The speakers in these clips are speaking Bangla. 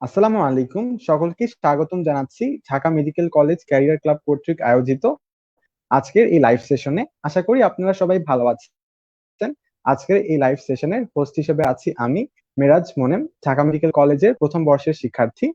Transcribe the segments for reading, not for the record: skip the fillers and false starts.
আসসালামু আলাইকুম, সকলকে স্বাগতম জানাচ্ছি Dhaka medical college career club কর্তৃক আয়োজিত আজকের এই লাইভ সেশনে। আশা করি আপনারা সবাই ভালো আছেন। আজকের এই লাইভ সেশনের হোস্ট হিসেবে আছি আমি, মেরাজ মোনেম, ঢাকা মেডিকেল কলেজের প্রথম বর্ষের শিক্ষার্থী।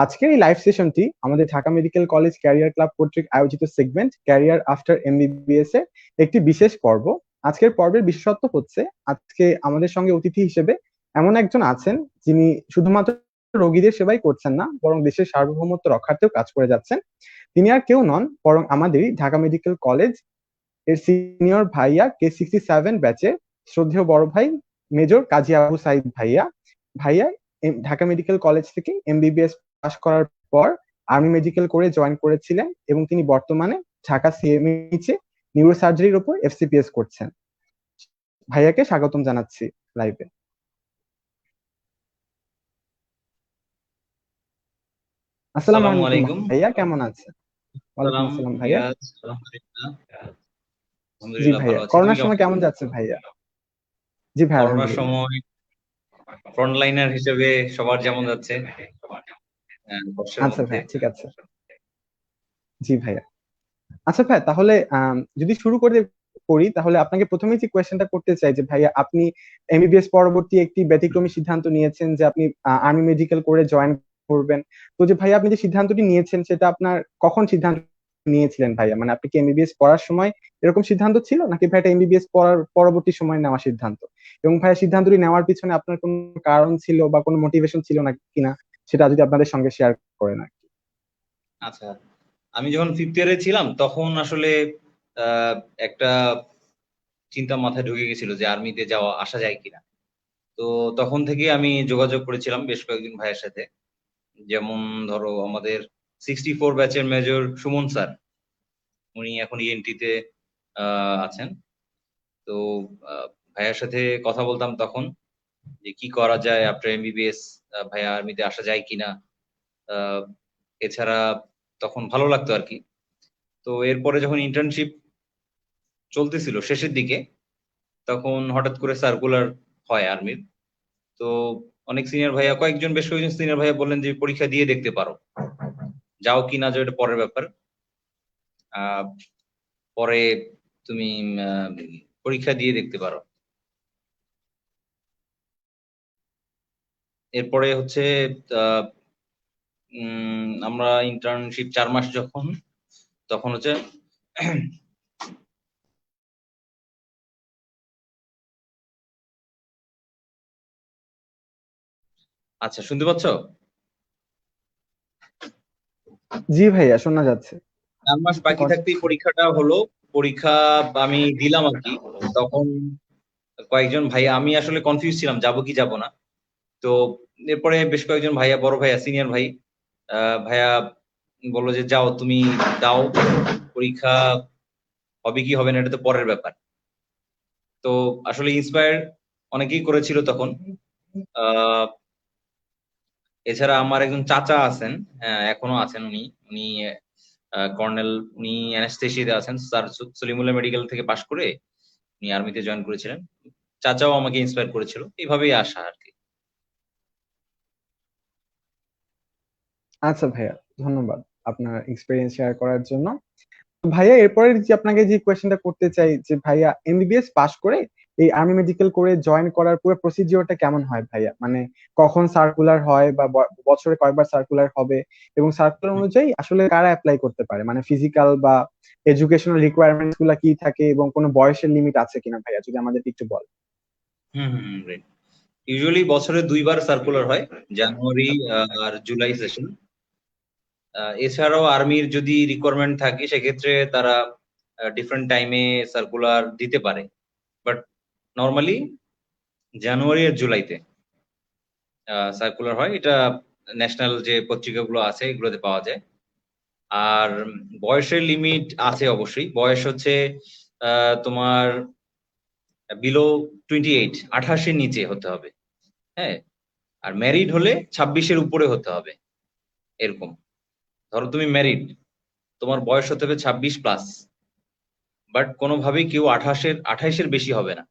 আজকের এই লাইভ সেশনটি আমাদের Dhaka medical college career club কর্তৃক আয়োজিত সেগমেন্ট ক্যারিয়ার আফটার এমবিবিএস এর একটি বিশেষ পর্ব। আজকের পর্বের বিশেষত্ব হচ্ছে, আজকে আমাদের সঙ্গে অতিথি হিসেবে এমন একজন আছেন যিনি শুধুমাত্র রোগীদের সেবাই করছেন না, বরং দেশের সার্বভৌমত্ব রক্ষার্থেও কাজ করে যাচ্ছেন। তিনি আর কেউ নন, বরং আমাদেরই ঢাকা মেডিকেল কলেজ এর সিনিয়র ভাইয়া K67 ব্যাচের শ্রদ্ধেয় বড় ভাই মেজর কাজী আবু সাইদ ভাইয়া। ভাইয়া ঢাকা মেডিকেল কলেজ থেকে এমবিবিএস পাশ করার পর আর্মি মেডিকেল করে জয়েন করেছিলেন এবং তিনি বর্তমানে ঢাকা সিএমএইচ এ নিউরো সার্জারির উপর এফসিপিএস করছেন। ভাইয়াকে স্বাগতম জানাচ্ছি লাইভে। আসসালামু আসসালামু আলাইকুম আলাইকুম। ভাইয়া, কেমন আছেন? ওয়ালাইকুম সালাম আসসালাম ভাইয়া। মিরাজ, আলহামদুলিল্লাহ। জি আলহামদুলিল্লাহ ভাইয়া, ভালো আছি। তুমি করোনার কেমন সময় আছো? কেমন যাচ্ছে ভাইয়া? জি ভাই, করোনার আলহামদুলিল্লাহ। সময় ফ্রন্টলাইনার হিসেবে সবার যেমন যাচ্ছে, কষ্টের আচ্ছা মধ্যে। ভাইয়া, ঠিক আছে। জি ভাইয়া। আচ্ছা ভাই, তাহলে যদি শুরু করি, তাহলে আপনাকে প্রথমেই যে কোয়েশ্চেনটা করতে চাই যে ভাইয়া, আপনি এমবিবিএস পরবর্তী একটি ব্যতিক্রমী সিদ্ধান্ত নিয়েছেন যে আপনি আর্মি মেডিকেল করে জয়েন করবেন। তো যে ভাইয়া, আপনি যে সিদ্ধান্তটি নিয়েছেন সেটা আপনার কখন সিদ্ধান্ত নিয়েছিলেন ভাইয়া? মানে আপনি কি এমবিবিএস পড়ার সময় এরকম সিদ্ধান্ত ছিল, নাকি ভাইয়া এমবিবিএস পড়ার পরবর্তী সময় নেওয়া সিদ্ধান্ত? এবং ভাইয়া, সিদ্ধান্তটি নেওয়ার পিছনে আপনার কোনো কারণ ছিল বা কোনো মোটিভেশন ছিল না কিনা, সেটা যদি আপনাদের সঙ্গে শেয়ার করেন আর কি। আচ্ছা, আমি যখন ফিফথ ইয়ারে ছিলাম তখন আসলে আহ, একটা চিন্তা মাথায় ঢুকে গেছিল যে আর্মিতে যাওয়া আসা যায় কিনা। তো তখন থেকে আমি যোগাযোগ করেছিলাম বেশ কয়েকজন ভাইয়ের সাথে। যেমন ধরো আমাদের 64 ব্যাচের মেজর সুমন স্যার, উনি এখন ইএনটিতে আছেন। তো ভাইয়ার সাথে কথা বলতাম তখন যে কি করা যায় আফটার এমবিবিএস, ভাইয়া আর্মিতে আসা যায় কিনা। আহ, এছাড়া তখন ভালো লাগতো আর কি। তো এরপরে যখন ইন্টার্নশিপ চলতেছিল শেষের দিকে, তখন হঠাৎ করে সার্কুলার হয় আর্মির। তো অনেক সিনিয়র ভাইয়া, বেশ কয়েকজন সিনিয়র ভাইয়া বললেন যে পরীক্ষা দিয়ে দেখতে পারো, যাও কি না যাও এটা পরের ব্যাপার। আহ, পরে তুমি আহ, পরীক্ষা দিয়ে দেখতে পারো। এরপরে হচ্ছে আহ, আমরা ইন্টার্নশিপ 4 মাস যখন, তখন হচ্ছে আচ্ছা, শুনতে পাচ্ছ? জি ভাইয়া, শোনা যাচ্ছে। 4 মাস বাকি থাকতেই পরীক্ষাটা হলো। পরীক্ষা আমি দিলাম আর কি। তখন কয়েকজন ভাইয়া, আমি আসলে কনফিউজ ছিলাম যাবো কি যাবো না। তো এরপরে বেশ কয়েকজন ভাইয়া, বড় ভাইয়া, সিনিয়র ভাই, ভাইয়া বললো যে যাও তুমি, দাও পরীক্ষা, হবে কি হবে না এটা তো পরের ব্যাপার। তো আসলে ইন্সপায়ার অনেকেই করেছিল তখন। আহ এছাড়া আমার একজন চাচা আছেন, এখনো আছেন। উনি উনি কর্নেল, উনি অ্যানেস্থেসিয়াতে আছেন। স্যার সলিমুল্লাহ মেডিকেল থেকে পাশ করে উনি আর্মিতে জয়েন করেছিলেন। চাচাও আমাকে ইন্সপায়ার করেছিল, এইভাবেই আসা আর কি। আচ্ছা ভাইয়া, ধন্যবাদ আপনার এক্সপিরিয়েন্স শেয়ার করার জন্য। তো ভাইয়া, এরপরে যে আপনাকে যে কোয়েশ্চেনটা করতে চাই যে ভাইয়া, এমবিবিএস পাশ করে এই আর্মি মেডিকেল করে জয়েন করার পুরো প্রসিজিওরটা কেমন হয় ভাইয়া? মানে কখন সার্কুলার হয়, বা বছরে কয়বার সার্কুলার হবে, এবং সার্কুলার অনুযায়ী আসলে কারা অ্যাপ্লাই করতে পারে? মানে ফিজিক্যাল বা এডুকেশনাল রিকোয়ারমেন্টস গুলা কি থাকে, এবং কোনো বয়সের লিমিট আছে কিনা ভাইয়া, যদি আমাদের একটু বল। হুম হুম, রাইট। ইউজুয়ালি বছরে 2বার সার্কুলার হয়, জানুয়ারি আর জুলাই সেশন। এছাড়াও আর্মির যদি রিকোয়ারমেন্ট থাকে সেক্ষেত্রে তারা ডিফারেন্ট টাইমে সার্কুলার দিতে পারে। বাট নর্মালি জানুয়ারি আর জুলাইতে সার্কুলার হয়। এটা ন্যাশনাল যে পত্রিকাগুলো আছে এগুলোতে পাওয়া যায়। আর বয়সের লিমিট আছে অবশ্যই। বয়স হচ্ছে তোমার বিলো 28, 28-এর নিচে হতে হবে। হ্যাঁ। আর ম্যারিড হলে 26-এর উপরে হতে হবে, এরকম। ধরো তুমি ম্যারিড, তোমার বয়স হতে হবে 26+। বাট কোনোভাবেই কেউ 28-এর বেশি হবে না।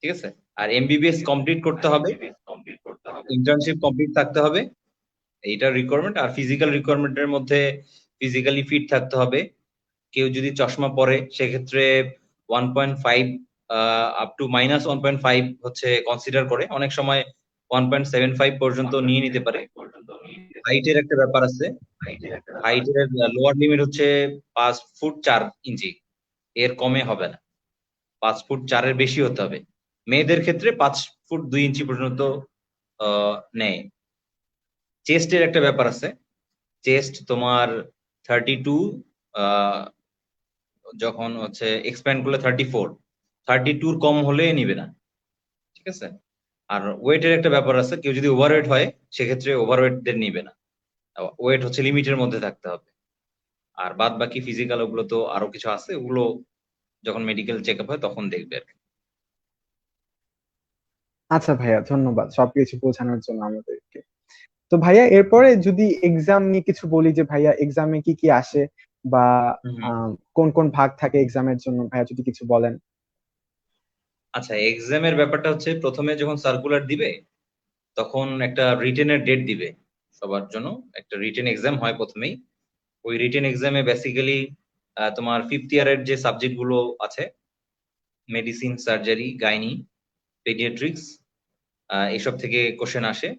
ঠিক আছে। আর এমবিবিএস কমপ্লিট করতে হবে ইন্টার্নশিপ কমপ্লিট থাকতে হবে, এইটা রিকোয়ারমেন্ট। আর ফিজিক্যাল রিকোয়ারমেন্টের মধ্যে ফিজিক্যালি ফিট থাকতে হবে। কেউ যদি চশমা পরে সেক্ষেত্রে 1.5 আপ টু -1.5 হচ্ছে কনসিডার করে, অনেক সময় 1.75 পর্যন্ত নিয়ে নিতে পারে। হাইটের একটা ব্যাপার আছে, হাইটের লোয়ার লিমিট হচ্ছে 5 ফুট 4 ইঞ্চি, এর কমে হবে না, 5 ফুট 4 বেশি হতে হবে। মেয়েদের ক্ষেত্রে 5 ফুট 2 ইঞ্চি পর্যন্ত নেয়। চেস্টের একটা ব্যাপার আছে, চেস্ট তোমার 32, যখন হচ্ছে এক্সপ্যান্ড করলে 34, 32 কম হলে নিবে না, ঠিক আছে। আর ওয়েটের একটা ব্যাপার আছে, কেউ যদি ওভারওয়েট হয় সেক্ষেত্রে ওভারওয়েটদের নিবে না, ওয়েট হচ্ছে লিমিটের মধ্যে থাকতে হবে। আর বাদ বাকি ফিজিক্যাল ওগুলো তো আরো কিছু আছে, ওগুলো যখন মেডিকেল চেক আপ হয় তখন দেখবে আর কি। আচ্ছা ভাইয়া, ধন্যবাদ সবকিছু বোঝানোর জন্য আমাদেরকে। তো ভাইয়া এরপরে যদি এক্সাম নিয়ে কিছু বলি, যে ভাইয়া এক্সামে কি কি আসে, বা হুম। কোন কোন ভাগ থাকে এক্সামের জন্য, ভাইয়া যদি কিছু বলেন। আচ্ছা, এক্সামের ব্যাপারটা হচ্ছে প্রথমে যখন সার্কুলার দিবে তখন একটা রিটেনের ডেট দিবে সবার জন্য, একটা রিটেন এক্সাম হয় প্রথমেই। ওই রিটেন এক্সামে বেসিক্যালি তোমার ফিফথ ইয়ারের যে সাবজেক্ট গুলো আছে, মেডিসিন, সার্জারি, গাইনি, পেডিয়াট্রিক্স, এসব থেকে কোশ্চেন আসে।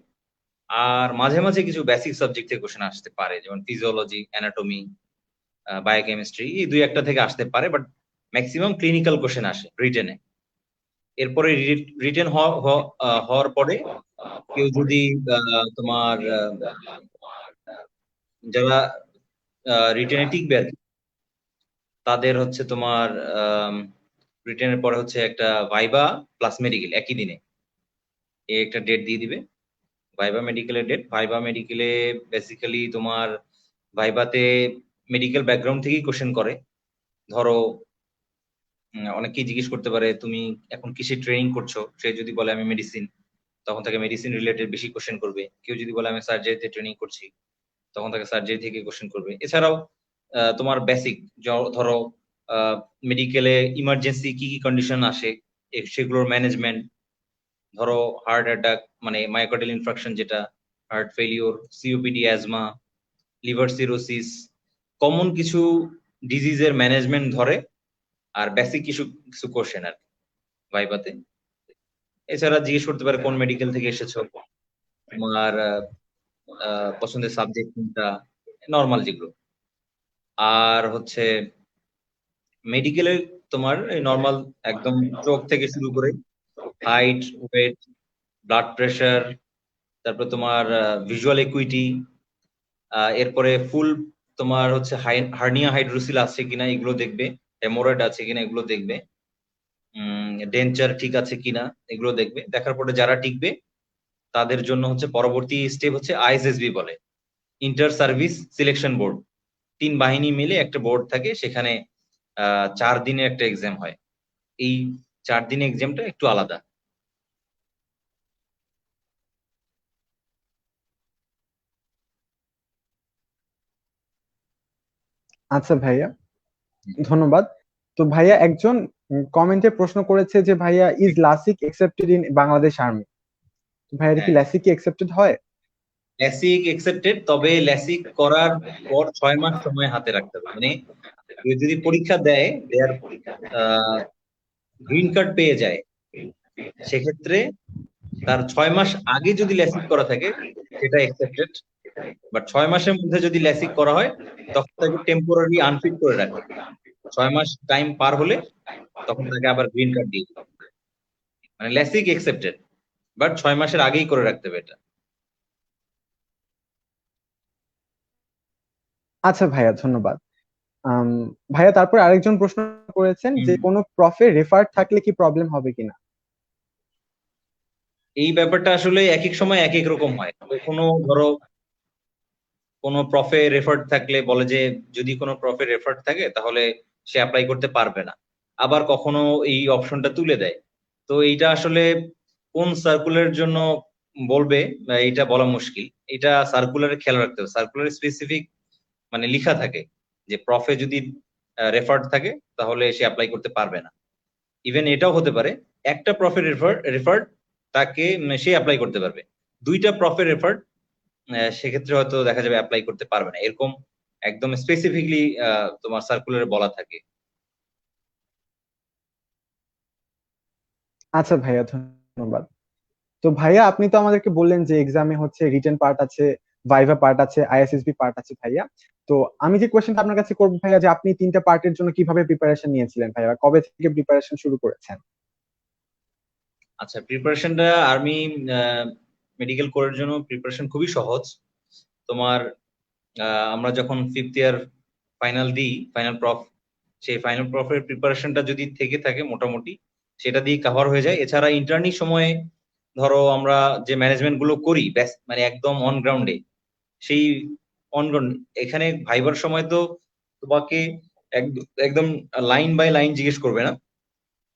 আর মাঝে মাঝে কিছু বেসিক সাবজেক্ট থেকে কোশ্চেন আসতে পারে, যেমন ফিজিওলজি, অ্যানাটমি, বায়োকেমিস্ট্রি, এই দুই একটা থেকে আসতে পারে, বাট ম্যাক্সিমাম ক্লিনিক্যাল কোশ্চেন আসে রিটেনে। এরপরে রিটেন হওয়ার পরে কেউ যদি তোমার যারা রিটেনে টিকবে আর কি, তাদের হচ্ছে তোমার রিটেনের পরে হচ্ছে একটা ভাইবা প্লাস মেডিকেল একই দিনে, এই একটা ডেট দিয়ে দিবে। ভাইবা মেডিকেলের ডেট, ভাইবা মেডিকেলে বেসিক্যালি তোমার ভাইবাতে মেডিকেল ব্যাকগ্রাউন্ড থেকেই কোশ্চেন করে। ধরো অনেকেই জিজ্ঞেস করতে পারে তুমি এখন কিসে ট্রেনিং করছো, সে যদি বলে আমি মেডিসিন, তখন তাকে মেডিসিন রিলেটেড বেশি কোশ্চেন করবে। কেউ যদি বলে আমি সার্জারিতে ট্রেনিং করছি, তখন তাকে সার্জারি থেকে কোশ্চেন করবে। এছাড়াও তোমার বেসিক, ধরো মেডিকেলে ইমার্জেন্সি কি কি কন্ডিশন আসে সেগুলোর ম্যানেজমেন্ট, ধরো হার্ট অ্যাটাক মানে মায়োকার্ডিয়াল ইনফ্রাকশন যেটা, heart failure, COPD, asthma, liver cirrhosis, common কিছু ডিজিজের ম্যানেজমেন্ট ধরে। আর বেসিক কিছু কিছু কোশ্চেন আর ভাইবাতে। এছাড়া জিজ্ঞেস করতে পারে কোন মেডিকেল থেকে এসেছো, তোমার পছন্দের সাবজেক্ট কোনটা, নর্মাল যেগুলো। আর হচ্ছে মেডিকেলে তোমার নর্মাল একদম চোখ থেকে শুরু করে হাইট, ওয়েট, ব্লাড প্রেশার, তারপর তোমার ভিজুয়াল একুইটি, এরপরে ফুল তোমার হচ্ছে হার্নিয়া হাইড্রোসিল আছে কিনা এগুলো দেখবে, হেমোরয়েড আছে কিনা এগুলো দেখবে, ডেঞ্চার ঠিক আছে কিনা এগুলো দেখবে। দেখার পরে যারা টিকবে তাদের জন্য হচ্ছে পরবর্তী স্টেপ হচ্ছে আইএসএসবি বলে, ইন্টার সার্ভিস সিলেকশন বোর্ড। 3 বাহিনী মিলে একটা বোর্ড থাকে, সেখানে 4 দিনের একটা এক্সাম হয়। এই 4 দিনের এক্সামটা একটু আলাদা। আচ্ছা ভাইয়া, ধন্যবাদ। তো ভাইয়া একজন কমেন্টে প্রশ্ন করেছে যে ভাইয়া, is LASIK accepted in Bangladesh army? ভাইয়া এটা কি হ্যাঁ, লাসিক একসেপ্টেড হয়? ল্যাসিক একসেপ্টেড, তবে ল্যাসিক করার পর 6 মাস সময় হাতে রাখতে হবে। মানে কেউ যদি পরীক্ষা দেয়, দেয়ার গ্রিন কার্ড পেয়ে যায়, সেক্ষেত্রে তার 6 মাস আগে যদি ল্যাসিক করা থাকে সেটা একসেপ্টেড। বাট 6 মাসের মধ্যে যদি ল্যাসিক করা হয় তখন তাকে টেম্পোরারি আনফিট করে রাখে। 6 মাস টাইম পার হলে তখন তাকে আবার গ্রিন কার্ড দিয়ে দিবে। মানে ল্যাসিক একসেপ্টেড, বাট 6 মাসের আগেই করে রাখতে হবে এটা। আচ্ছা ভাইয়া, ধন্যবাদ। আম, ভাইয়া তারপর আরেকজন প্রশ্ন করেছেন যে কোনো প্রফে রেফার থাকলে কি প্রবলেম হবে কিনা। এই ব্যাপারটা আসলে এক এক সময় এক এক রকম হয়। কখনো ধরো কোনো প্রফে রেফার্ড থাকলে বলে যে যদি কোনো প্রফে রেফার্ড থাকে তাহলে সে অ্যাপ্লাই করতে পারবে না, আবার কখনো এই অপশনটা তুলে দেয়। তো এইটা আসলে কোন সার্কুলারের জন্য বলবে এটা বলা মুশকিল। এটা সার্কুলারে খেয়াল রাখতে হবে, সার্কুলারে স্পেসিফিক মানে লিখা থাকে যে প্রফে যদি রেফার্ড থাকে তাহলে সে অ্যাপ্লাই করতে পারবে না। ইভেন এটাও হতে পারে একটা প্রফে রেফার্ড তাকে সে অ্যাপ্লাই করতে পারবে, দুইটা প্রফের এফার্ট, সেক্ষেত্রে হয়তো দেখা যাবে অ্যাপ্লাই করতে পারবে না, এরকম একদম স্পেসিফিকলি তোমার সার্কুলারে বলা থাকে। আচ্ছা ভাইয়া, ধন্যবাদ। তো ভাইয়া আপনি তো আমাদেরকে বললেন যে এক্সামে হচ্ছে রিটেন পার্ট আছে, ভাইভা পার্ট আছে, আইএসএসবি পার্ট আছে ভাইয়া। তো আমি যে কোয়েশ্চেনটা আপনার কাছে করবো ভাইয়া, যে আপনি তিনটা পার্টের জন্য কিভাবে প্রিপারেশন নিয়েছিলেন ভাইয়া, কবে থেকে প্রিপারেশন শুরু করেছেন? আচ্ছা, প্রিপারেশনটা আর্মি মেডিকেল কোরের জন্য প্রিপারেশন খুবই সহজ। তোমার আমরা যখন 5th ইয়ার ফাইনাল দিই, ফাইনাল প্রফ, সেই ফাইনাল প্রফের প্রিপারেশনটা যদি থেকে থাকে মোটামুটি, সেটা দিয়ে কভার হয়ে যায়। এছাড়া ইন্টার্নি সময়ে ধরো আমরা যে ম্যানেজমেন্ট গুলো করি ব্যাস মানে একদম অন গ্রাউন্ডে, সেই অন গ্রাউন্ড, এখানে ভাইবার সময় তো তোমাকে একদম লাইন বাই লাইন জিজ্ঞেস করবে না,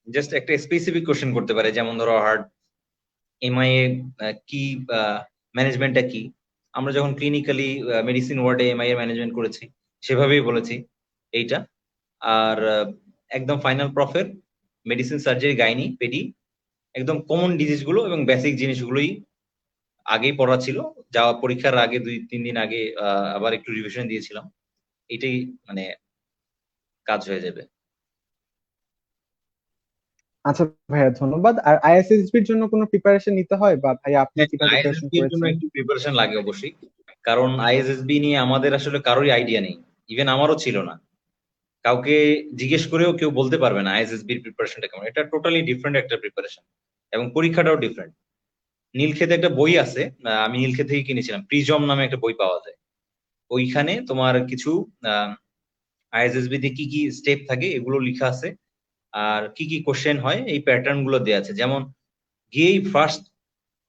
জাস্ট একটা স্পেসিফিক কোশ্চেন করতে পারে, যেমন ধরো হার্ট এমআইএ কি, ম্যানেজমেন্টটা কি। আমরা যখন ক্লিনিক্যালি মেডিসিন ওয়ার্ডে এমআইএ ম্যানেজমেন্ট করেছি সেভাবেই বলেছি এইটা। আর একদম ফাইনাল প্রফের মেডিসিন, সার্জারি, গাইনি, পেডি, একদম কমন ডিজিজ গুলো এবং বেসিক জিনিসগুলোই আগেই পড়া ছিল। যাওয়া পরীক্ষার আগে 2-3 দিন আগে আবার একটু রিভিশন দিয়েছিলাম। এটাই মানে কাজ হয়ে যাবে। আচ্ছা ভাইয়া, ধন্যবাদ। আর আইএসএসবির জন্য কোনো প্রিপারেশন নিতে হয়, বা ভাইয়া আপনি হ্যাঁ, কিভাবে প্রিপারেশন আইএসএসবি এর জন্য করেছেন? একটু প্রিপারেশন লাগে অবশ্যই, কারণ আইএসএসবি নিয়ে আমাদের আসলে কারোরই আইডিয়া নেই, ইভেন আমারও ছিল না। কাউকে জিজ্ঞেস করেও কেউ বলতে পারবে না আইএসএসবির প্রিপারেশনটা কেমন। এটা টোটালি ডিফারেন্ট একটা প্রিপারেশন, এবং পরীক্ষাটাও ডিফারেন্ট। নীলক্ষেতে একটা বই আছে, আমি নীলক্ষেত থেকে কিনেছিলাম, প্রিজম নামে একটা বই পাওয়া যায়। ওইখানে তোমার কিছু আইএসএসবি তে কি কি স্টেপ থাকে এগুলো লেখা আছে, আর কি কি কোশ্চেন হয় এই প্যাটার্ন গুলো দেওয়া আছে। যেমন গিয়েই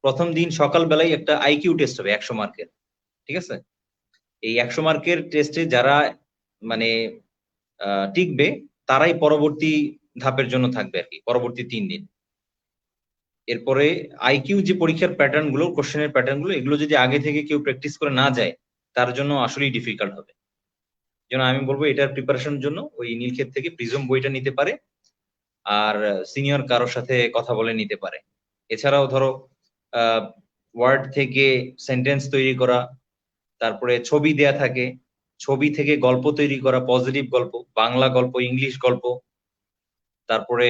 প্রথম দিন সকালবেলায় একটা আইকিউ টেস্ট হবে 100 মার্কের, ঠিক আছে? এই 100 মার্কের টেস্টে যারা মানে টিকবে তারাই পরবর্তী ধাপের জন্য থাকবে আর কি, পরবর্তী 3 দিন। এরপরে আইকিউ যে পরীক্ষার প্যাটার্ন গুলো, কোশ্চেনের প্যাটার্ন গুলো, এগুলো যদি আগে থেকে কেউ প্র্যাকটিস করে না যায় তার জন্য আসলেই ডিফিকাল্ট হবে। যেন আমি বলবো এটার প্রিপারেশনের জন্য ওই নীলক্ষেত থেকে প্রিজম বইটা নিতে পারে, আর সিনিয়র কারোর সাথে কথা বলে নিতে পারে। এছাড়াও ধরো ওয়ার্ড থেকে সেন্টেন্স তৈরি করা, তারপরে ছবি দেয়া থাকে, ছবি থেকে গল্প তৈরি করা, পজিটিভ গল্প, বাংলা গল্প, ইংলিশ গল্প। তারপরে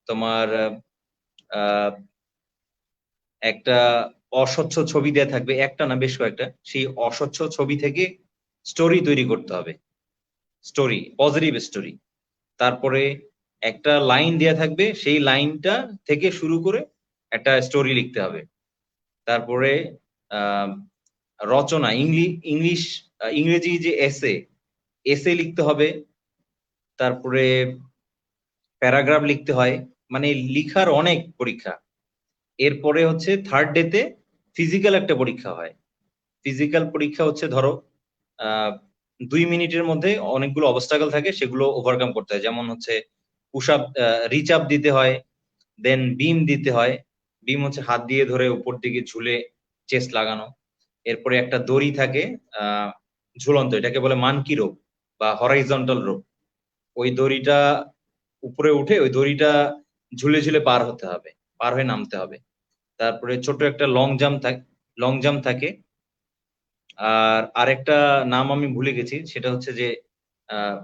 তোমার আহ একটা অস্বচ্ছ ছবি দেয়া থাকবে, একটা না বেশ কয়েকটা, সেই অস্বচ্ছ ছবি থেকে স্টোরি তৈরি করতে হবে, স্টোরি, পজিটিভ স্টোরি। তারপরে একটা লাইন দেয়া থাকবে, সেই লাইনটা থেকে শুরু করে একটা স্টোরি লিখতে হবে। তারপরে আহ রচনা, ইংলিশ, ইংরেজি যে এসে, এসে লিখতে হবে। তারপরে প্যারাগ্রাফ লিখতে হয়, মানে লিখার অনেক পরীক্ষা। এরপরে হচ্ছে থার্ড ডেতে ফিজিক্যাল একটা পরীক্ষা হয়। ফিজিক্যাল পরীক্ষা হচ্ছে ধরো 2 মিনিটের মধ্যে অনেকগুলো অবস্টাকল থাকে, সেগুলো ওভারকাম করতে হয়। যেমন হচ্ছে পুশ আপ, রিচ আপ দিতে হয়, দেন বিম দিতে হয়। বিম হচ্ছে হাত দিয়ে ধরে উপর দিকে ঝুলে চেস্ট লাগানো। এরপরে একটা দড়ি থাকে আহ ঝুলন্ত, এটাকে বলে মানকি রোপ বা হরাইজন্টাল রোপ। ওই দড়িটা উপরে উঠে ওই দড়িটা ঝুলে ঝুলে পার হতে হবে, পার হয়ে নামতে হবে। তারপরে ছোট একটা লং জাম্প থাকে। আর আরেকটা নাম আমি ভুলে গেছি, সেটা হচ্ছে যে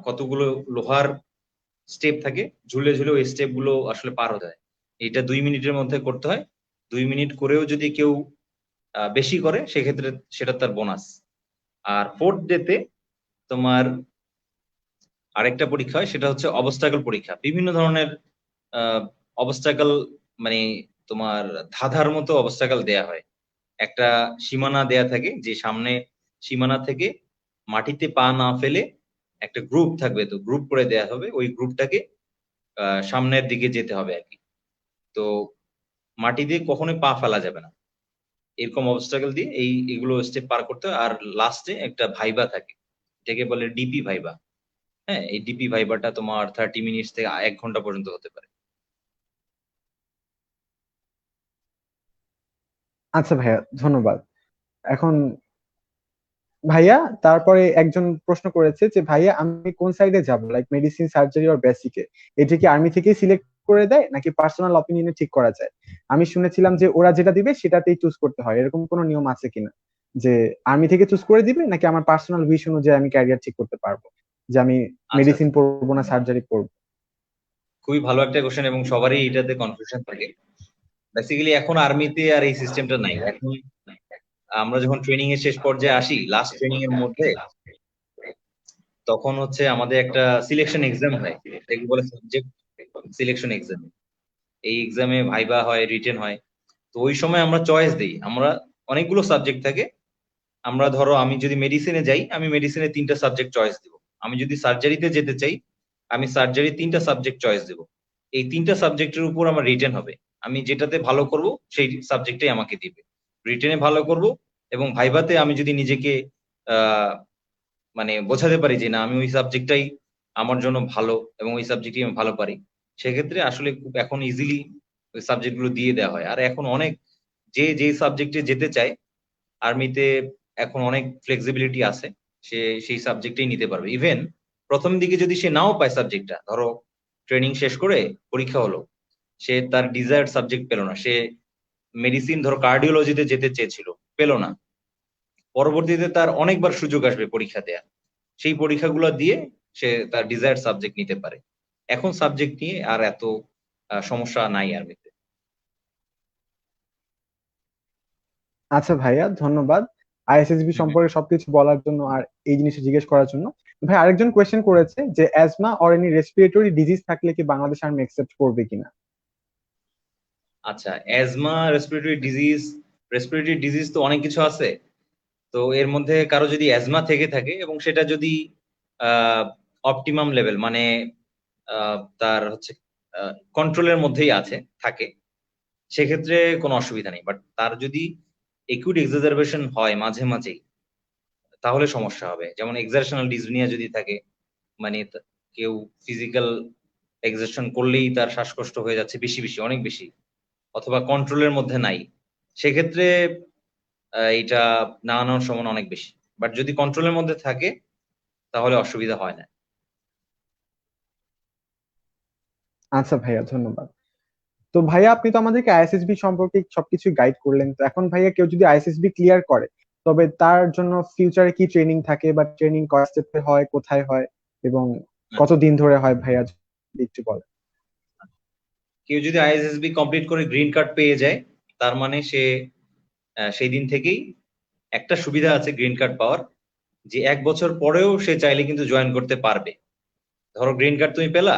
কতগুলো লোহার স্টেপ থাকে, ঝুলে ঝুলে ওই স্টেপ গুলো আসলে পার হতে হয়। এটা 2 মিনিটের মধ্যে করতে হয়। 2 মিনিট করেও যদি কেউ বেশি করে সেক্ষেত্রে সেটা তার বোনাস। আর ফোর্থ ডেতে তোমার আরেকটা পরীক্ষা হয়, সেটা হচ্ছে অবস্টাকল পরীক্ষা। বিভিন্ন ধরনের অবস্টাকল, মানে তোমার ধাঁধার মতো অবস্টাকল দেয়া হয়। একটা সীমানা দেয়া থাকে, যে সামনে সীমানা থেকে মাটিতে পা না ফেলে একটা গ্রুপ থাকবে, তো গ্রুপ করে দেয়া হবে, ওই গ্রুপটাকে সামনের দিকে যেতে হবে আর কি। তো মাটিতে কখনোই পা ফেলা যাবে না, এরকম অবস্টাকল দিয়ে এগুলো স্টেপ পার করতে হয়। আর লাস্টে একটা ভাইবা থাকে, এটাকে বলে ডিপি ভাইবা। হ্যাঁ, এই ডিপি ভাইবাটা তোমার 30 মিনিট থেকে 1 ঘন্টা পর্যন্ত হতে পারে। আচ্ছা ভাইয়া, ধন্যবাদ। এখন ভাইয়া, তারপরে একজন প্রশ্ন করেছে যে ভাইয়া আমি কোন সাইডে যাব, লাইক মেডিসিন, সার্জারি, আর বেসিকে, এটা কি আর্মি থেকেই সিলেক্ট করে দেয় নাকি পার্সোনাল অপিনিয়নে ঠিক করা যায়? আমি শুনেছিলাম যে ওরা যেটা দিবে সেটাতেই চুজ করতে হয়, এরকম কোনো নিয়ম আছে কিনা? যে আর্মি থেকে চুজ করে দিবে নাকি আমার পার্সোনাল উইশ অনুযায়ী আমি ক্যারিয়ার ঠিক করতে পারবো, যে আমি আচ্ছা, মেডিসিন পড়বো না সার্জারি পড়বো? খুবই ভালো একটা কোশ্চেন এবং সবারই এটাতে কনফিউশন থাকে। বেসিক্যালি এখন আর্মিতে আর এই সিস্টেমটা নাই। এখন আমরা যখন ট্রেনিং এর শেষ পর্যায়ে আসি, লাস্ট ট্রেনিং এর মধ্যে, তখন হচ্ছে আমাদের একটা সিলেকশন এক্সাম হয়, এটাকে বলে সাবজেক্ট সিলেকশন এক্সাম। এই এক্সামে ভাইবা হয়, রিটেন হয়। তো ওই সময় আমরা চয়েস দিই, আমরা অনেকগুলো সাবজেক্ট থাকে। আমরা ধরো আমি যদি মেডিসিনে যাই, আমি মেডিসিনে 3টা সাবজেক্ট চয়েস দিব। আমি যদি সার্জারিতে যেতে চাই, আমি সার্জারি 3টা সাবজেক্ট চয়েস দিব। এই 3টা সাবজেক্টের উপর আমার রিটেন হবে। আমি যেটাতে ভালো করব সেই সাবজেক্টটাই আমাকে দিবে। রিটেনে ভালো করব এবং ভাইভাতে আমি যদি নিজেকে আহ মানে বোঝাতে পারি যে না আমি ওই সাবজেক্টটাই আমার জন্য ভালো এবং ওই সাবজেক্টই আমি ভালো পারি, সেক্ষেত্রে আসলে খুব এখন ইজিলি ওই সাবজেক্ট গুলো দিয়ে দেওয়া হয়। আর এখন অনেক যে যে সাবজেক্টে যেতে চায় আর্মিতে, এখন অনেক ফ্লেক্সিবিলিটি আছে, সে সেই সাবজেক্টেই নিতে পারবে। ইভেন প্রথম দিকে যদি সে নাও পায় সাবজেক্টটা, ধরো ট্রেনিং শেষ করে পরীক্ষা হলো, সে তার ডিজায়ার্ড সাবজেক্ট পেলো না, সে মেডিসিন ধরো কার্ডিওলজিতে যেতে চেয়েছিল, পেলো না, পরবর্তীতে তার অনেকবার সুযোগ আসবে পরীক্ষা দেওয়ার, সেই পরীক্ষাগুলো দিয়ে সে তার ডিজায়ার্ড সাবজেক্ট নিতে পারে। এখন সাবজেক্ট নিয়ে আর এত সমস্যা নাই আর্মিতে। আচ্ছা ভাইয়া, ধন্যবাদ আইএসএসবি হুম, হুম। সম্পর্কে সবকিছু বলার জন্য আর এই জিনিসটা জিজ্ঞেস করার জন্য। ভাই আরেকজন কোয়েশ্চেন করেছে যে asthma or any respiratory disease থাকলে কি বাংলাদেশ আর্মি একসেপ্ট করবে কিনা? আচ্ছা, অ্যাজমা, রেসপিরেটরি ডিজিজ তো অনেক কিছু আছে। তো এর মধ্যে কারো যদি অ্যাজমা থেকে থাকে এবং সেটা যদি অপটিমাম লেভেল, মানে তার হচ্ছে কন্ট্রোলের মধ্যেই আছে থাকে, সেক্ষেত্রে কোনো অসুবিধা নেই। বাট তার যদি একিউট এক্সাজারবেশন হয় মাঝে মাঝেই, তাহলে সমস্যা হবে। যেমন এক্সারশনাল ডিসনিয়া যদি থাকে, মানে কেউ ফিজিক্যাল এক্সারশন করলেই তার শ্বাসকষ্ট হয়ে যাচ্ছে বেশি বেশি, অনেক বেশি, অথবা কন্ট্রোলের মধ্যে নাই, সেক্ষেত্রে এটা না আনার সম্ভাবনা অনেক বেশি। বাট যদি কন্ট্রোলের মধ্যে থাকে তাহলে অসুবিধা হয় না। আচ্ছা ভাইয়া, ধন্যবাদ। তো ভাইয়া আপনি তো আমাদেরকে আইএসএসবি সম্পর্কে সবকিছু গাইড করলেন, তো এখন ভাইয়া কেউ যদি আইএসএসবি ক্লিয়ার করে, তবে তার জন্য ফিউচারে কি ট্রেনিং থাকে বা ট্রেনিং কয় স্টেপে হয়, কোথায় হয় এবং আচ্ছা, কতদিন ধরে হয় ভাইয়া, যদি একটু বলেন। কেউ যদি আইএসএসবি কমপ্লিট করে গ্রিন কার্ড পেয়ে যায়, তার মানে সে সেই দিন থেকেই একটা সুবিধা আছে গ্রিন কার্ড পাওয়ার, যে 1 বছর পরেও সে চাইলে কিন্তু জয়েন করতে পারবে। ধরো গ্রিন কার্ড তুমি পেলা,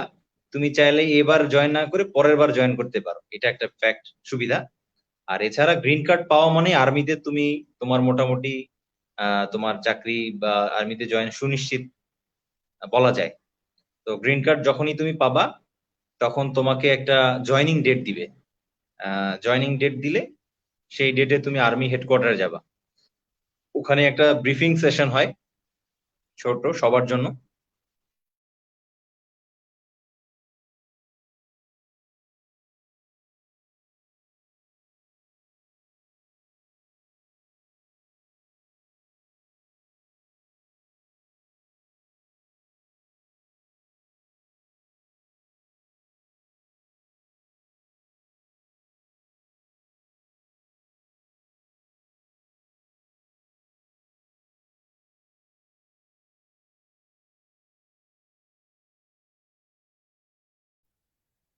তুমি চাইলে এবার জয়েন না করে পরের বার জয়েন করতে পারো, এটা একটা ফ্যাক্ট সুবিধা। আর এছাড়া গ্রিন কার্ড পাওয়া মানে আর্মিতে তুমি তোমার মোটামুটি তোমার চাকরি বা আর্মিতে জয়েন সুনিশ্চিত বলা যায়। তো গ্রিন কার্ড যখনই তুমি পাবা, তখন তোমাকে একটা জয়নিং ডেট দিবে। জয়নিং ডেট দিলে সেই ডেটে তুমি আর্মি হেডকোয়ার্টারে যাবা। ওখানে একটা ব্রিফিং সেশন হয়, ছোট সবার জন্য।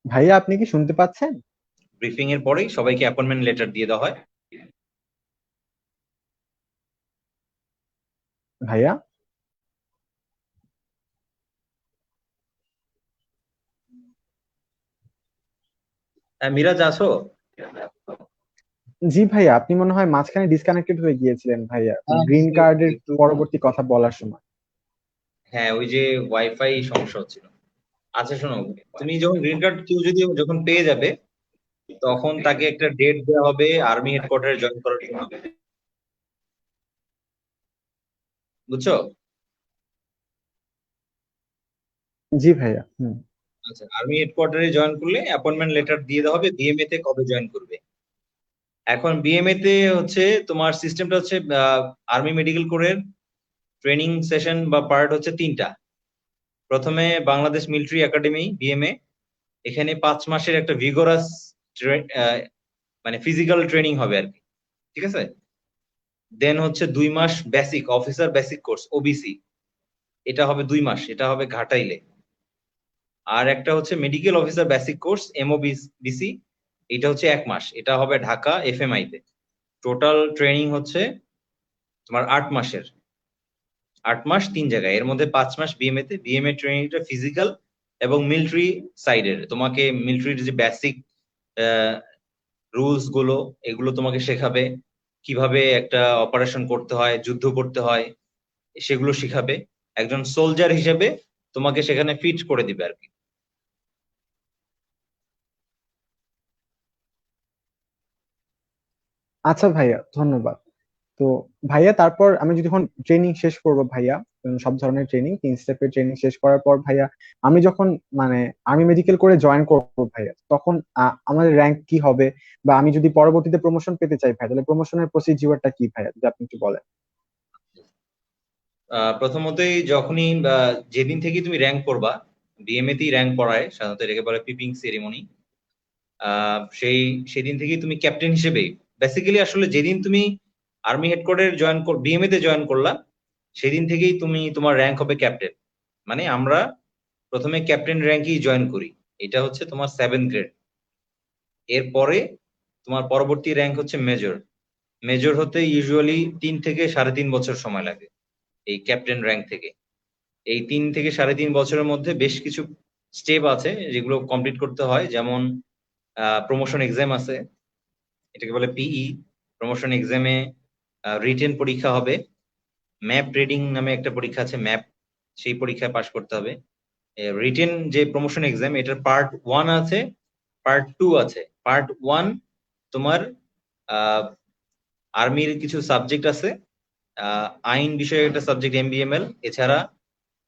ভাইয়া আপনি কি শুনতে পাচ্ছেন? ব্রিফিং এর পরেই সবাইকে অ্যাপয়েন্টমেন্ট লেটার দিয়ে দেওয়া হয়। ভাইয়া? মিরাজ আছো? জি ভাইয়া, আপনি মনে হয় মাঝখানে ডিসকানেক্টেড হয়ে গিয়েছিলেন ভাইয়া, হ্যাঁ, গ্রিন কার্ডের একটু। পরবর্তী কথা বলার সময়। হ্যাঁ, ওই যে ওয়াইফাই সমস্যা হচ্ছিল। আচ্ছা শোনো, তুমি যখন গ্রিন কার্ড কেউ যদি যখন পেয়ে যাবে, তখন তাকে একটা ডেট দেওয়া হবে আর্মি হেডকোয়ার্টারে জয়েন করার জন্য। বুঝছো? জি ভাইয়া, হুম। আচ্ছা, আর্মি হেডকোয়ার্টারে জয়েন করলে অ্যাপয়েন্টমেন্ট লেটার দিয়ে দেওয়া হবে বিএমএ তে কবে জয়েন করবে। এখন বিএমএ তে হচ্ছে তোমার সিস্টেমটা হচ্ছে আর্মি মেডিকেল কোরের ট্রেনিং সেশন বা পার্ট হচ্ছে 3টা। প্রথমে বাংলাদেশ মিলিটারি একাডেমি বিএমএ, এখানে 5 মাসের একটা ভিগোরাস মানে ফিজিক্যাল ট্রেনিং হবে আর কি, ঠিক আছে। দেন হচ্ছে 2 মাস basic officer basic course OBC, এটা হবে 2 মাস, এটা হবে ঘাটাইলে। আর একটা হচ্ছে medical officer basic course MOBC, এটা হচ্ছে 1 মাস, এটা হবে ঢাকা এফএমআই তে। টোটাল ট্রেনিং হচ্ছে তোমার 8 মাসের, 8 মাস 3 জায়গায়, এর মধ্যে 5 মাস বিএমএ তে। বিএমএ ট্রেনিংটা ফিজিক্যাল এবং মিলিটারি সাইডের, তোমাকে মিলিটারির যে বেসিক রুলস গুলো এগুলো তোমাকে শেখাবে, কিভাবে একটা অপারেশন করতে হয়, যুদ্ধ করতে হয়, সেগুলো শিখাবে। একজন সোলজার হিসেবে তোমাকে সেখানে ফিট করে দিবে আর কি। আচ্ছা ভাইয়া, ধন্যবাদ। তো ভাইয়া, তারপর আমি যদি যখন ট্রেনিং শেষ করবো ভাইয়া, সব ধরনের ট্রেনিং 3 স্টেপের ট্রেনিং শেষ করার পর ভাইয়া, আমি যখন মানে আর্মি মেডিকেল করে জয়েন করবো ভাইয়া, তখন আমাদের র্যাঙ্ক কি হবে? বা আমি যদি পরবর্তীতে প্রমোশন পেতে চাই ভাই, তাহলে প্রমোশনের প্রসিজিওরটা কি ভাইয়া, যদি আপনি একটু বলেন। প্রথমতই যখনই যেদিন থেকে তুমি র্যাঙ্ক করবা, বিএমএ তেই র্যাঙ্ক পড়ায় সাধারণত, এটাকে বলে পিপিং সেরিমনি। সেদিন থেকেই তুমি ক্যাপ্টেন হিসেবে, বেসিক্যালি আসলে যেদিন তুমি আর্মি হেডকোয়ার্টার বিএমএ তে জয়েন করলা, সেদিন থেকেই তুমি তোমার র্যাঙ্ক হবে ক্যাপ্টেন। মানে আমরা প্রথমে ক্যাপ্টেন র্যাঙ্কেই জয়েন করি, এটা হচ্ছে তোমার 7th গ্রেড। এরপরে তোমার পরবর্তী র্যাঙ্ক হচ্ছে মেজর। মেজর হতে ইউজুয়ালি 3 থেকে 3.5 বছর সময় লাগে এই ক্যাপ্টেন র্যাঙ্ক থেকে। এই 3 থেকে 3.5 বছরের মধ্যে বেশ কিছু স্টেপ আছে যেগুলো কমপ্লিট করতে হয়, যেমন প্রমোশন এক্সাম আছে, এটাকে বলে পিই। প্রমোশন এক্সামে রিটেন পরীক্ষা হবে, ম্যাপ রিডিং নামে একটা পরীক্ষা আছে, ম্যাপ, সেই পরীক্ষায় পাশ করতে হবে। রিটেন যে প্রমোশন এক্সাম, এটার পার্ট 1 আছে, পার্ট 2 আছে। পার্ট 1 তোমার আর্মির কিছু সাবজেক্ট আছে, আইন বিষয়ে একটা সাবজেক্ট এমবিএমএল, এছাড়া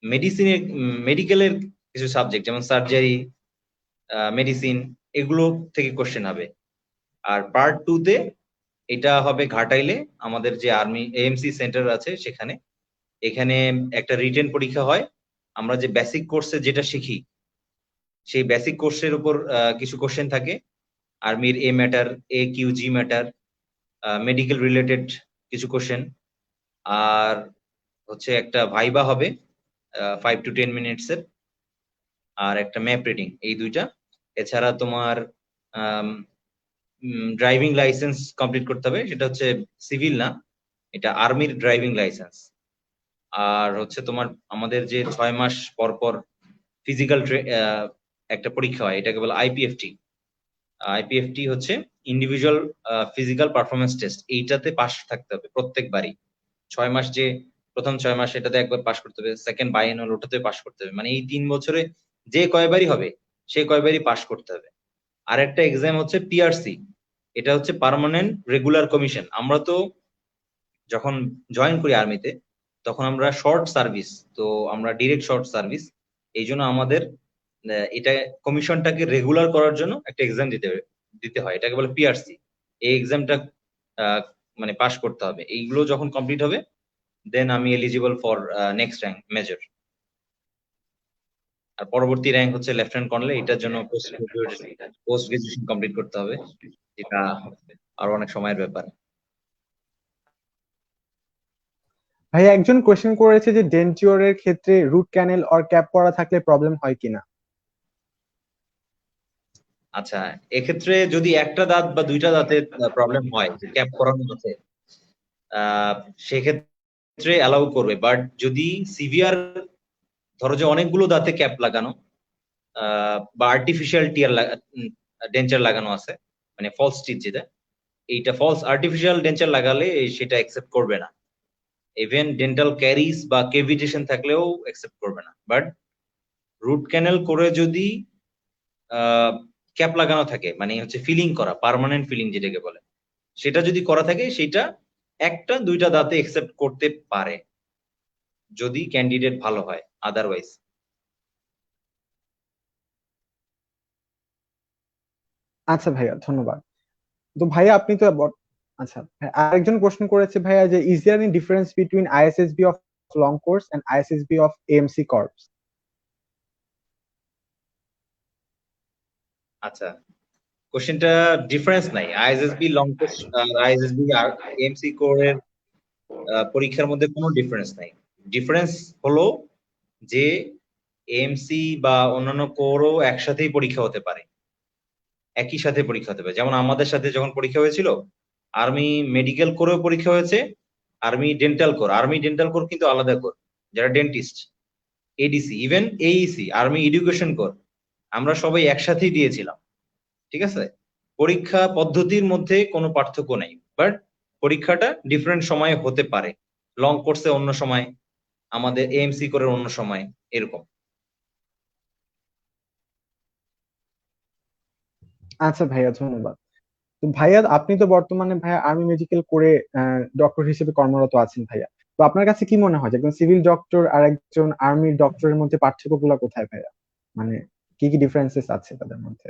মেডিসিনের মেডিকেলের কিছু সাবজেক্ট যেমন সার্জারি, মেডিসিন, এগুলো থেকে কোশ্চেন হবে। আর পার্ট 2 তে এটা হবে ঘাটাইলে, আমাদের যে আর্মি এএমসি সেন্টার আছে সেখানে। এখানে একটা রিটেন পরীক্ষা হয়, আমরা যে বেসিক কোর্সে যেটা শিখি সেই বেসিক কোর্সের উপর কিছু কোশ্চেন থাকে, আর্মির এ ম্যাটার, এ কিউ জি ম্যাটার, মেডিকেল রিলেটেড কিছু কোশ্চেন। আর হচ্ছে একটা ভাইবা হবে 5 to 10 মিনিটসের, আর একটা ম্যাপ রিডিং, এই দুইটা। এছাড়া তোমার ড্রাইভিং লাইসেন্স কমপ্লিট করতে হবে, সেটা হচ্ছে সিভিল না, এটা আর্মির ড্রাইভিং লাইসেন্স। আর হচ্ছে তোমার আমাদের যে 6 মাস পর পর ফিজিক্যাল একটা পরীক্ষা হয়, এটাকে বলে আইপিএফটি। আইপিএফটি হচ্ছে ইন্ডিভিজুয়াল ফিজিক্যাল পারফরমেন্স টেস্ট, এইটাতে পাস থাকতে হবে প্রত্যেকবারই। 6 মাস যে প্রথম 6 মাস এটাতে একবার পাস করতে হবে, সেকেন্ড বাইএনুয়াল ওটাতে পাস করতে হবে, মানে এই 3 বছরে যে কয়বারই হবে সে কয়বারই পাস করতে হবে। আর একটা এক্সাম হচ্ছে পিআরসি, এটা হচ্ছে পার্মানেন্ট রেগুলার কমিশন। আমরা তো যখন জয়েন করি আর্মিতে তখন আমরা শর্ট সার্ভিস, তো আমরা ডিরেক্ট শর্ট সার্ভিস, এই জন্য আমাদের এটা কমিশনটাকে রেগুলার করার জন্য একটা এক্সাম দিতে হয়, এটাকে বলে পিআরসি। এই এক্সামটা মানে পাস করতে হবে। এইগুলো যখন কমপ্লিট হবে দেন আমি eligible for next rank major. আর পরবর্তী র্যাঙ্ক হচ্ছে লেফটেন্যান্ট কর্নেল, এটার জন্য পোস্ট গ্রাজুয়েশন কমপ্লিট করতে হবে, যেটা আরো অনেক সময়ের ব্যাপার। ভাইয়া, একজন কোয়েশ্চেন করেছে যে ডেন্টিওরের ক্ষেত্রে রুট ক্যানেল অর ক্যাপ করা থাকলে প্রবলেম হয় কিনা। আচ্ছা, এক্ষেত্রে যদি একটা দাঁত বা দুইটা দাঁতে প্রবলেম হয়, ক্যাপ করানো আছে, সেক্ষেত্রে অ্যালাউ করবে। বাট যদি সিভিয়ার, ধরো যে অনেকগুলো দাঁতে ক্যাপ লাগানো বা আর্টিফিশিয়াল ডেঞ্চার লাগানো আছে, মানে ফলস টিথ যেটা, এইটা ফলস আর্টিফিশিয়াল ডেঞ্চার লাগালে সেটা অ্যাকসেপ্ট করবে না। ইভেন ডেন্টাল ক্যারিজ বা কেভিটেশন থাকলেও অ্যাকসেপ্ট করবে না। বাট রুট ক্যানেল করে যদি ক্যাপ লাগানো থাকে, মানে হচ্ছে ফিলিং করা, পার্মানেন্ট ফিলিং যেটাকে বলে, সেটা যদি করা থাকে সেটা একটা দুইটা দাঁতে অ্যাকসেপ্ট করতে পারে, যদি ক্যান্ডিডেট ভালো হয়। আদারওয়াইজ আচ্ছা ভাইয়া, ধন্যবাদ। তো ভাইয়া আপনি তো আচ্ছা ভাই, আরেকজন প্রশ্ন করেছে ভাইয়া যে is there any difference between ISSB of long course and ISSB of AMC corps? আচ্ছা, কোশ্চেনটা ডিফারেন্স নাই। আইএসএসবি লং কোর্স আর আইএসএসবি আর এমসি কোরের পরীক্ষার মধ্যে কোনো ডিফারেন্স নাই। ডিফারেন্স হলো যে এমসি বা অন্যান্য কোরও একসাথেই পরীক্ষা হতে পারে, একই সাথে পরীক্ষা হতে পারে। যেমন আমাদের সাথে যখন পরীক্ষা হয়েছিল, আর্মি মেডিকেল কোরেও পরীক্ষা হয়েছে, army dental corps. Army dental corps কিন্তু আলাদা কোর, যারা dentist, ADC, even AEC, army education corps, আমরা সবাই একসাথেই দিয়েছিলাম। ঠিক আছে, পরীক্ষা পদ্ধতির মধ্যে কোনো পার্থক্য নেই, বাট পরীক্ষাটা ডিফারেন্ট সময়ে হতে পারে। লং কোর্সে অন্য সময়, আমাদের এএমসি করে অন্য সময়, এরকম। আচ্ছা ভাইয়া, ধন্যবাদ। তো ভাইয়া, আপনি তো বর্তমানে ভাইয়া আর্মি মেডিকেল করে ডক্টর হিসেবে কর্মরত আছেন ভাইয়া। তো আপনার কাছে কি মনে হয় যে একজন সিভিল ডক্টর আর একজন আর্মি ডক্টরের মধ্যে পার্থক্যগুলো কোথায় ভাইয়া? মানে কি কি ডিফারেন্সেস আছে তাদের মধ্যে?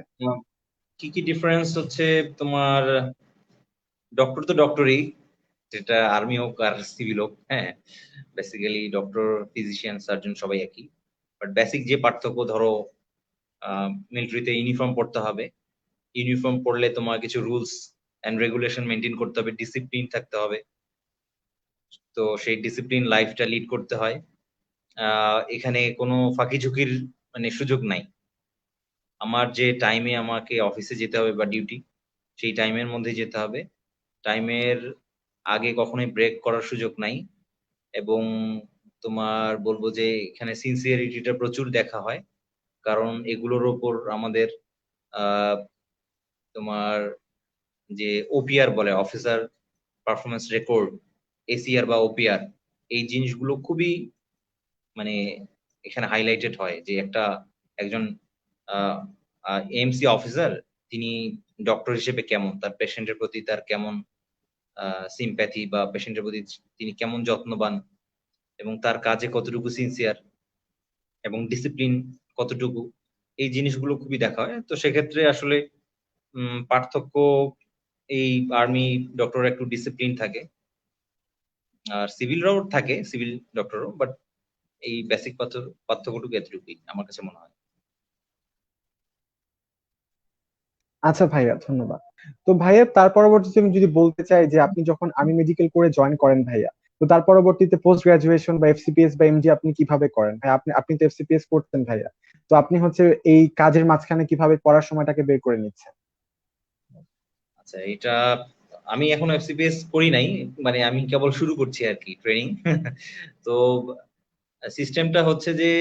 কি কি ডিফারেন্স হচ্ছে, তোমার ডক্টর তো ডক্টরই, যেটা আর্মি হোক আর সিভিল হোক। হ্যাঁ, বেসিক্যালি ডক্টর, ফিজিশিয়ান, সার্জন সবাই একই। বাট বেসিক যে পার্থক্য, ধরো মিলিটারিতে ইউনিফর্ম পড়তে হবে, ইউনিফর্ম পড়লে তোমার কিছু রুলস এন্ড রেগুলেশন মেনটেন করতে হবে, ডিসিপ্লিন থাকতে হবে। তো সেই ডিসিপ্লিন লাইফটা লিড করতে হয়। এখানে কোনো ফাঁকি ঝুঁকির মানে সুযোগ নাই। আমার যে টাইমে আমাকে অফিসে যেতে হবে বা ডিউটি, সেই টাইমের মধ্যে যেতে হবে। টাইমের আগে কখনোই ব্রেক করার সুযোগ নাই। এবং তোমার বলবো যে এখানে সিনসিয়ারিটিটা প্রচুর দেখা হয়, কারণ এগুলোর ওপর আমাদের আহ, তোমার যে ওপিআর বলে, অফিসার পারফরমেন্স রেকর্ড, এসিআর বা ওপিআর, এই জিনিসগুলো খুবই মানে এখানে হাইলাইটেড হয় যে একজন এমসি অফিসার, তিনি ডক্টর হিসেবে কেমন, তার পেশেন্টের প্রতি তার কেমন সিম্প্যাথি, বা পেশেন্টের প্রতি তিনি কেমন যত্নবান, এবং তার কাজে কতটুকু সিনসিয়ার, এবং ডিসিপ্লিন কতটুকু, এই জিনিসগুলো খুবই দেখা হয়। তো সেক্ষেত্রে আসলে পার্থক্য, এই আর্মি ডক্টর একটু ডিসিপ্লিন থাকে, আর সিভিলরাও থাকে, সিভিল ডক্টরও, বাট এই বেসিক পার্থক্যটুকু এতটুকুই আমার কাছে মনে হয়। আচ্ছা ভাইয়া, ধন্যবাদ। তো ভাইয়া, তার পরবর্তীতে আমি যদি বলতে চাই যে আপনি যখন আর্মি মেডিকেল করে জয়েন করেন ভাইয়া, তো তার পরবর্তীতে পোস্ট গ্রাজুয়েশন বা এফসিপিএস বা এমডি আপনি কিভাবে করেন ভাই? আপনি তো এফসিপিএস করতেন ভাইয়া, তো আপনি হচ্ছে এই কাজের মাঝখানে কিভাবে পড়ার সময়টাকে বের করে নিচ্ছেন? আচ্ছা, এটা আমি এখনো এফসিপিএস করি নাই, মানে আমি কেবল শুরু করছি আর কি ট্রেনিং। তো সিস্টেমটা হচ্ছে যে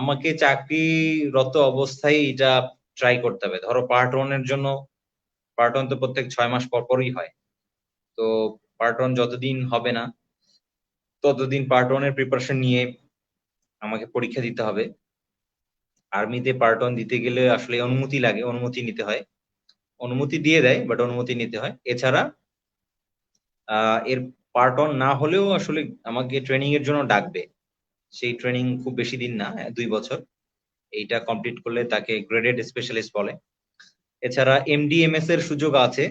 আমাকে চাকরিরত অবস্থায় এটা ট্রাই করতে হবে। ধরো পার্ট 1 এর জন্য, পার্ট 1 তো প্রত্যেক 6 মাস পর পরই হয়। তো পার্ট 1 যতদিন হবে না, ততদিন পার্ট 1 এর প্রিপারেশন নিয়ে আমাকে পরীক্ষা দিতে হবে। আর্মিতে পার্ট 1 দিতে গেলে আসলে অনুমতি লাগে, অনুমতি নিতে হয়। অনুমতি দিয়ে দেয়, বাট অনুমতি নিতে হয়। এছাড়া এর পার্ট 1 না হলেও আসলে আমাকে ট্রেনিং এর জন্য ডাকবে। সেই ট্রেনিং খুব বেশি দিন না, 2 বছর। এইটা কমপ্লিট করলে তাকে গ্রেডেড স্পেশালিস্ট বলে। এছাড়া এমডিএমএস এর সুযোগ আছে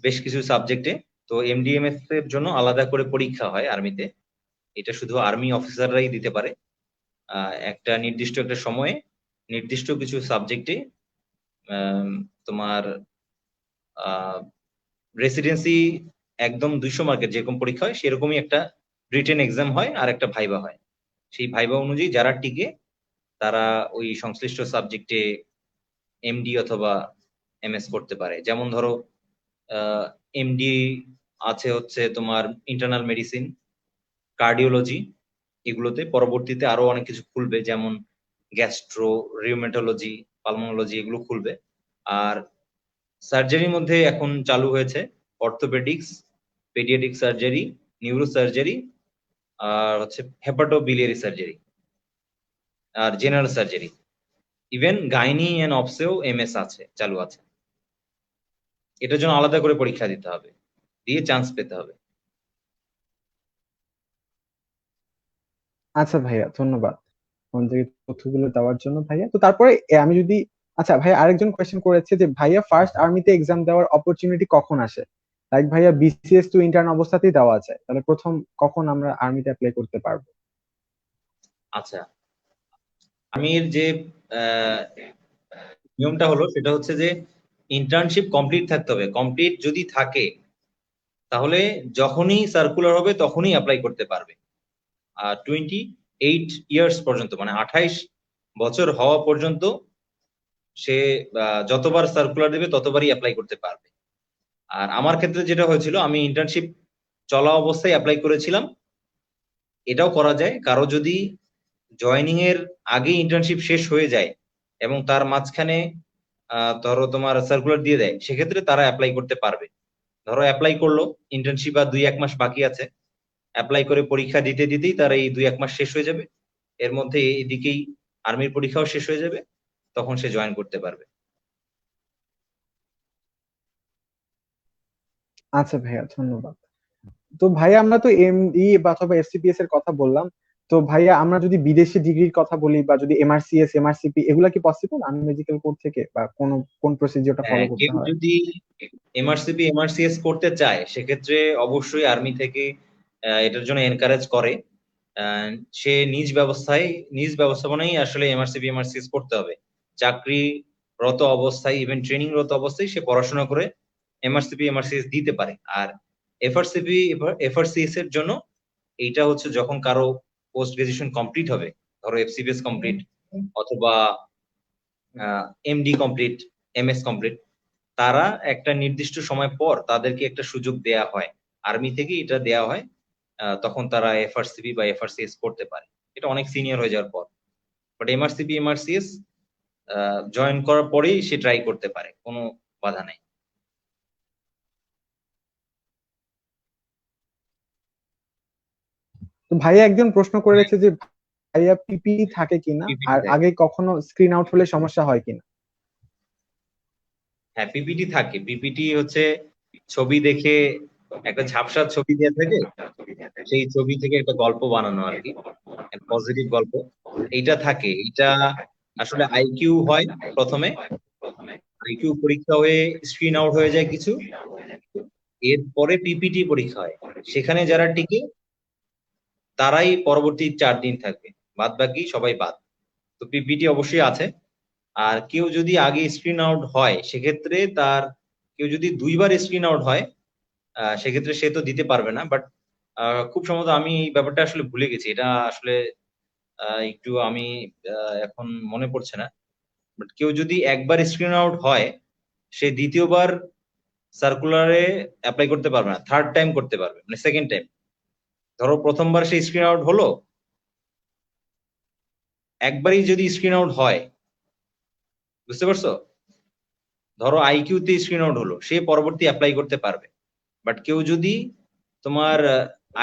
বেশ কিছু সাবজেক্টে। তো এমডিএমএস এর জন্য আলাদা করে পরীক্ষা হয় আর্মিতে। এটা শুধু আর্মি অফিসাররাই দিতে পারে। একটা নির্দিষ্ট একটা সময়ে নির্দিষ্ট কিছু সাবজেক্টে তোমার রেসিডেন্সি একদম 200 মার্কের যেরকম পরীক্ষা হয়, সেরকমই একটা রিটেন এক্সাম হয় আর একটা ভাইবা হয়। সেই ভাইবা অনুযায়ী যারা টিকে, তারা ওই সংশ্লিষ্ট সাবজেক্টে এমডি অথবা এমএস করতে পারে। যেমন ধরো এমডি আছে হচ্ছে তোমার ইন্টারনাল মেডিসিন, কার্ডিওলজি, এগুলোতে পরবর্তীতে আরো অনেক কিছু খুলবে, যেমন গ্যাস্ট্রো, রিউমেটোলজি, পালমোলজি, এগুলো খুলবে। আর সার্জারির মধ্যে এখন চালু হয়েছে orthopaedics, paediatric surgery, neuro surgery, আর হচ্ছে হেপাটো বিলিয়ারি সার্জারি, আর general surgery. Even gynae and অপসেও এমএস আছে, চালু আছে। এটার জন্য আলাদা করে পরীক্ষা দিতে হবে, দিয়ে চান্স পেতে হবে। আচ্ছা ভাইয়া, ধন্যবাদ আমাদের তথ্যগুলো দেওয়ার জন্য ভাইয়া। তো তারপরে আমি যদি, আচ্ছা ভাইয়া, আরেকজন কোয়েশ্চেন করেছে যে ভাইয়া ফার্স্ট আর্মিতে এক্সাম দেওয়ার অপরচুনিটি কখন আসে? লাইক ভাইয়া, বিসিএস তো ইন্টার্ন অবস্থাতেই দেওয়া যায়, তাহলে প্রথম কখন আমরা আর্মিতে অ্যাপ্লাই করতে পারবো? আচ্ছা, আর্মির যে নিয়মটা হলো সেটা হচ্ছে যে ইন্টার্নশিপ কমপ্লিট থাকতে হবে। কমপ্লিট যদি থাকে তাহলে যখনই সার্কুলার হবে তখনই অ্যাপ্লাই করতে পারবে। 28 ইয়ার্স পর্যন্ত, মানে 28 বছর হওয়া পর্যন্ত সে যতবার সার্কুলার দেবে ততবারই অ্যাপ্লাই করতে পারবে। আর আমার ক্ষেত্রে যেটা হয়েছিল, আমি ইন্টার্নশিপ চলা অবস্থায় অ্যাপ্লাই করেছিলাম। এটাও করা যায়, কারো যদি জয়নিং এর আগে ইন্টার্নশিপ শেষ হয়ে যায় এবং তার মাঝখানে ধরো তোমার সার্কুলার দিয়ে দেয়, সেক্ষেত্রে তারা অ্যাপ্লাই করতে পারবে। ধরো অ্যাপ্লাই করলো, ইন্টার্নশিপ আর 2-1 মাস বাকি আছে, অ্যাপ্লাই করে পরীক্ষা দিতে দিতেই তার এই 2-1 মাস শেষ হয়ে যাবে। এর মধ্যে এদিকেই আর্মির পরীক্ষাও শেষ হয়ে যাবে, তখন সে জয়েন করতে পারবে। আচ্ছা ভাইয়া, ধন্যবাদ। তো ভাইয়া আমরা তো এমই বা অথবা এফসিপিএস এর কথা বললাম, তো ভাইয়া আমরা যদি বিদেশি ডিগ্রির কথা বলি বা যদি এমআরসিএস এমআরসিপি এগুলা কি পসিবল আর্মি মেডিকেল কোর থেকে, বা কোন প্রসিজিওরটা ফলো হ্যাঁ, করতে কেউ হয়? যদি এমআরসিপি এমআরসিএস করতে চায় সেক্ষেত্রে অবশ্যই আর্মি থেকে এটার জন্য এনকারেজ করে। আহ, সে নিজ ব্যবস্থাপনায় আসলে এমআরসিপি এমআরসিএস করতে হবে। চাকরিরত অবস্থায়, ইভেন ট্রেনিংরত অবস্থায় সে পড়াশোনা করে এমআরসিপি এমআরসিএস দিতে পারে। আর এফআরসিপি এফআরসিএস এর জন্য এইটা হচ্ছে যখন কারো পোস্ট গ্রাজুয়েশন কমপ্লিট হবে, ধরো এফসিপিএস কমপ্লিট অথবা এমডি কমপ্লিট, এমএস কমপ্লিট, তারা একটা নির্দিষ্ট সময় পর তাদেরকে একটা সুযোগ দেয়া হয়, আর্মি থেকে এটা দেয়া হয়। তখন তারা এফআরসিপি বা এফআরসিএস করতে পারে, এটা অনেক সিনিয়র হয়ে যাওয়ার পর। বাট এমআরসিপি এমআরসিএস জয়েন করার পরেই সে ট্রাই করতে পারে, কোনো বাধা নাই। তো ভাইয়া একজন প্রশ্ন করে রেখেছে যে ভাইয়া পিপি থাকে কিনা, পিপিটি আর থাকে। আগে কখনো স্ক্রিন আউট হলে সমস্যা হয় কিনা? হ্যাঁ, পিপিটি থাকে। পিপিটি হচ্ছে ছবি দেখে একটা ঝাপসা ছবি দিয়ে থাকে, সেই ছবি থেকে একটা গল্প বানানো আর কি, পজিটিভ গল্প। এইটা থাকে, এইটা আসলে আইকিউ হয় প্রথমে, আইকিউ পরীক্ষা হয়ে স্ক্রিন আউট হয়ে যায় কিছু, এরপরে পিপিটি পরীক্ষা হয়। সেখানে যারা টিকে তারাই পরবর্তী 4 দিন থাকবে, বাদ বাকি সবাই বাদ। তো পিপিটি অবশ্যই আছে। আর কেউ যদি আগে স্ক্রিন আউট হয় সেক্ষেত্রে তার, কেউ যদি 2বার স্ক্রিন আউট হয় সেক্ষেত্রে সে তো দিতে পারবে না। বাট খুব সম্ভবত, আমি এই ব্যাপারটা আসলে ভুলে গেছি, এটা আসলে একটু আমি এখন মনে পড়ছে না। বাট কেউ যদি একবার স্ক্রিন আউট হয়, সে দ্বিতীয়বার সার্কুলারে অ্যাপ্লাই করতে পারবে না, থার্ড টাইম করতে পারবে, মানে সেকেন্ড টাইম। ধরো প্রথমবার সে স্ক্রিন আউট হলো, একবারই যদি স্ক্রিন আউট হয়, বুঝতে পারছো? ধরো আইকিউ তে স্ক্রিন আউট হলো, সে পরবর্তী অ্যাপ্লাই করতে পারবে। বাট কেউ যদি তোমার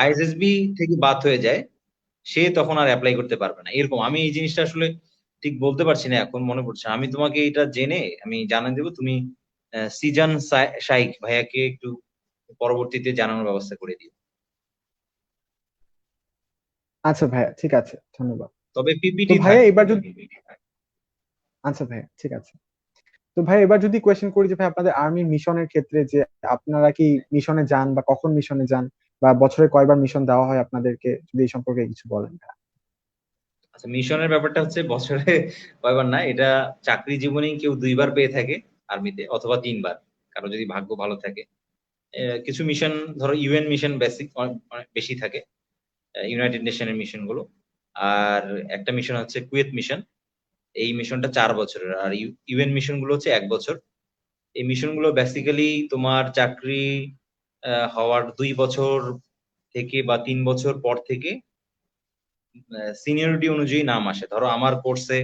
আইএসএসবি থেকে বাদ হয়ে যায়, সে তখন আর অ্যাপ্লাই করতে পারবে না, এরকম। আমি এই জিনিসটা আসলে ঠিক বলতে পারছি না, এখন মনে পড়ছে না। আমি তোমাকে এটা জেনে আমি জানাই দেবো, তুমি সিজান শাইক ভাইয়াকে একটু পরবর্তীতে জানানোর ব্যবস্থা করে দিও। আচ্ছা ভাইয়া, ঠিক আছে, ধন্যবাদ। তবে তো পিপিটি ভাইয়া থাকে। এবার যদি, আচ্ছা ভাইয়া ঠিক আছে। তো ভাই এবার যদি কোয়েশ্চেন করি যে ভাই আপনাদের আর্মির মিশনের ক্ষেত্রে যে আপনারা কি মিশনে যান বা কখন মিশনে যান, বা বছরে কয়বার মিশন দেওয়া হয় আপনাদেরকে, যদি এই সম্পর্কে কিছু বলেন। আচ্ছা, মিশনের ব্যাপারটা হচ্ছে বছরে কয়বার না, এটা চাকরি জীবনেই কেউ 2বার পেয়ে থাকে আর্মিতে, অথবা 3বার, কারো যদি ভাগ্য ভালো থাকে। কিছু মিশন, ধরো ইউএন মিশন বেসিক অনেক বেশি থাকে, ইউনাইটেড নেশনের মিশন গুলো। আর একটা মিশন হচ্ছে কুয়েত মিশন, এই মিশনটা 4 বছরের। আর ইউএন মিশন গুলো হচ্ছে 1 বছর। এই মিশন গুলো বেসিক্যালি তোমার চাকরি হওয়ার 2 বছর থেকে বা 3 বছর পর থেকে সিনিয়রিটি অনুযায়ী নাম আসে। ধরো আমার কোর্সে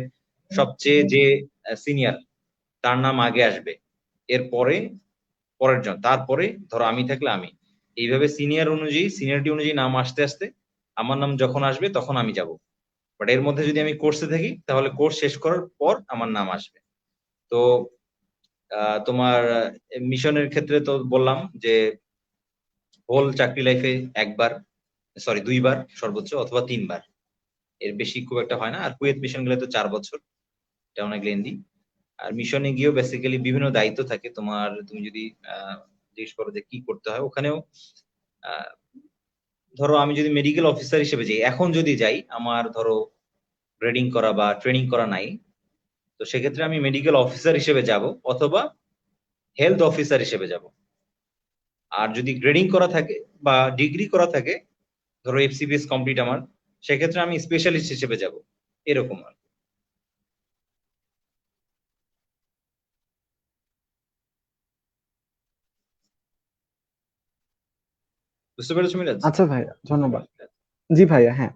সবচেয়ে যে সিনিয়র, তার নাম আগে আসবে, এরপরে পরের জন, তারপরে ধরো আমি থাকলে আমি, এইভাবে সিনিয়র অনুযায়ী, সিনিয়রিটি অনুযায়ী নাম আসতে আসতে আমার নাম যখন আসবে তখন আমি যাব। বাট এর মধ্যে যদি আমি কোর্সে থাকি তাহলে কোর্স শেষ করার পর আমার নাম আসবে। তো তোমার মিশনের ক্ষেত্রে তো বললাম যে হোল চাকরি লাইফে একবার, সরি 2বার সর্বোচ্চ, অথবা 3বার, এর বেশি খুব একটা হয় না। আর কুয়েত মিশন গেলে তো 4 বছর, এটা অনেক লেন্দি। আর মিশনে গিয়েও বেসিক্যালি বিভিন্ন দায়িত্ব থাকে তোমার। তুমি যদি জিজ্ঞেস করো যে কি করতে হয় ওখানেও, আহ, ধরো আমি যদি মেডিকেল অফিসার হিসেবে যাই, এখন যদি যাই, আমার ধরো গ্রেডিং করা বা ট্রেনিং করা নাই, তো তো সেক্ষেত্রে আমি মেডিকেল অফিসার হিসেবে যাব অথবা হেলথ অফিসার হিসেবে যাব। আর যদি গ্রেডিং করা থাকে বা ডিগ্রি করা থাকে, ধরো এফসিপিএস কমপ্লিট আমার, সেক্ষেত্রে আমি স্পেশালিস্ট হিসেবে যাব, এরকম আর কি। বুঝতে পেরেছো মিরাজ? আচ্ছা ভাইয়া, ধন্যবাদ। জি ভাইয়া, হ্যাঁ।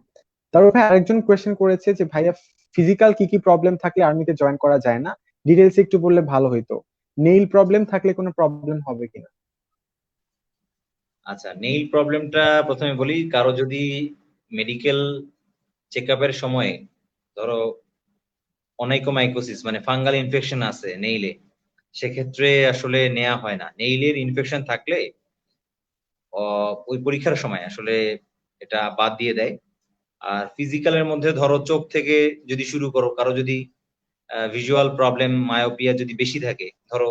তারপর ভাই আরেকজন কোয়েশ্চেন করেছে যে ভাইয়া, ফিজিক্যাল কি কি প্রবলেম থাকলে আর্মিতে জয়েন করা যায় না, ডিটেলস একটু বললে ভালো হইতো। নেইল প্রবলেম থাকলে কোনো প্রবলেম হবে কিনা? আচ্ছা, নেইল প্রবলেমটা প্রথমে বলি। কারো যদি মেডিকেল চেক আপের সময় ধরো অনাইকোমাইকোসিস মানে ফাঙ্গাল ইনফেকশন আছে নেইলে, সেক্ষেত্রে আসলে নেওয়া হয় না। নেইলের ইনফেকশন থাকলে ওই পরীক্ষার সময় আসলে এটা বাদ দিয়ে দেয়। আর ফিজিক্যালের মধ্যে ধরো চোখ থেকে যদি শুরু করো, কারো যদি ভিজুয়াল প্রবলেম মায়োপিয়া যদি বেশি থাকে, ধরো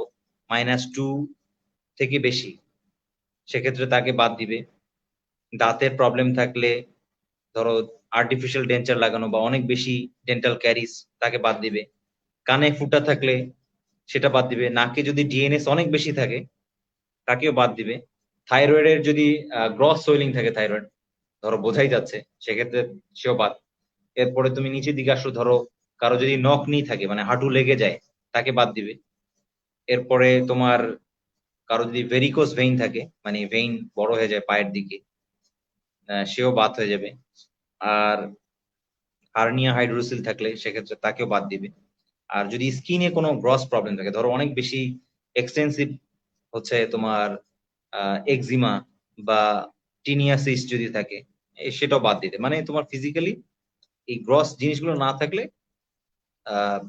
-2 থেকে বেশি, সেক্ষেত্রে তাকে বাদ দিবে। দাঁতের প্রবলেম থাকলে, ধরো আর্টিফিশিয়াল ডেন্চার লাগানো বা অনেক বেশি ডেন্টাল ক্যারিজ, তাকে বাদ দিবে। কানে ফুটা থাকলে সেটা বাদ দিবে। নাকে যদি ডিএনএস অনেক বেশি থাকে, তাকেও বাদ দিবে। থাইরয়েডের যদি গ্রস সোয়েলিং থাকে, থাইরয়েড ধরো বোঝাই যাচ্ছে, সেক্ষেত্রে সেও বাদ। এরপরে তুমি নিচের দিকে আসো, ধরো কারো যদি নক নি থাকে মানে হাঁটু লেগে যায়, তাকে বাদ দিবে। এরপরে তোমার কারো যদি ভেরিকোস ভেইন থাকে, মানে ভেইন বড় হয়ে যায় পায়ের দিকে, সেও বাদ হয়ে যাবে। আর হার্নিয়া হাইড্রোসিল থাকলে সেক্ষেত্রে তাকেও বাদ দিবে। আর যদি স্কিনে কোনো গ্রস প্রবলেম থাকে, ধরো অনেক বেশি এক্সটেন্সিভ হচ্ছে তোমার এক্সিমা বা টিনিয়াসিস যদি থাকে, সেটাও বাদ দিতে। মানে তোমার ফিজিক্যালি এই গ্রস জিনিসগুলো না থাকলে আহ,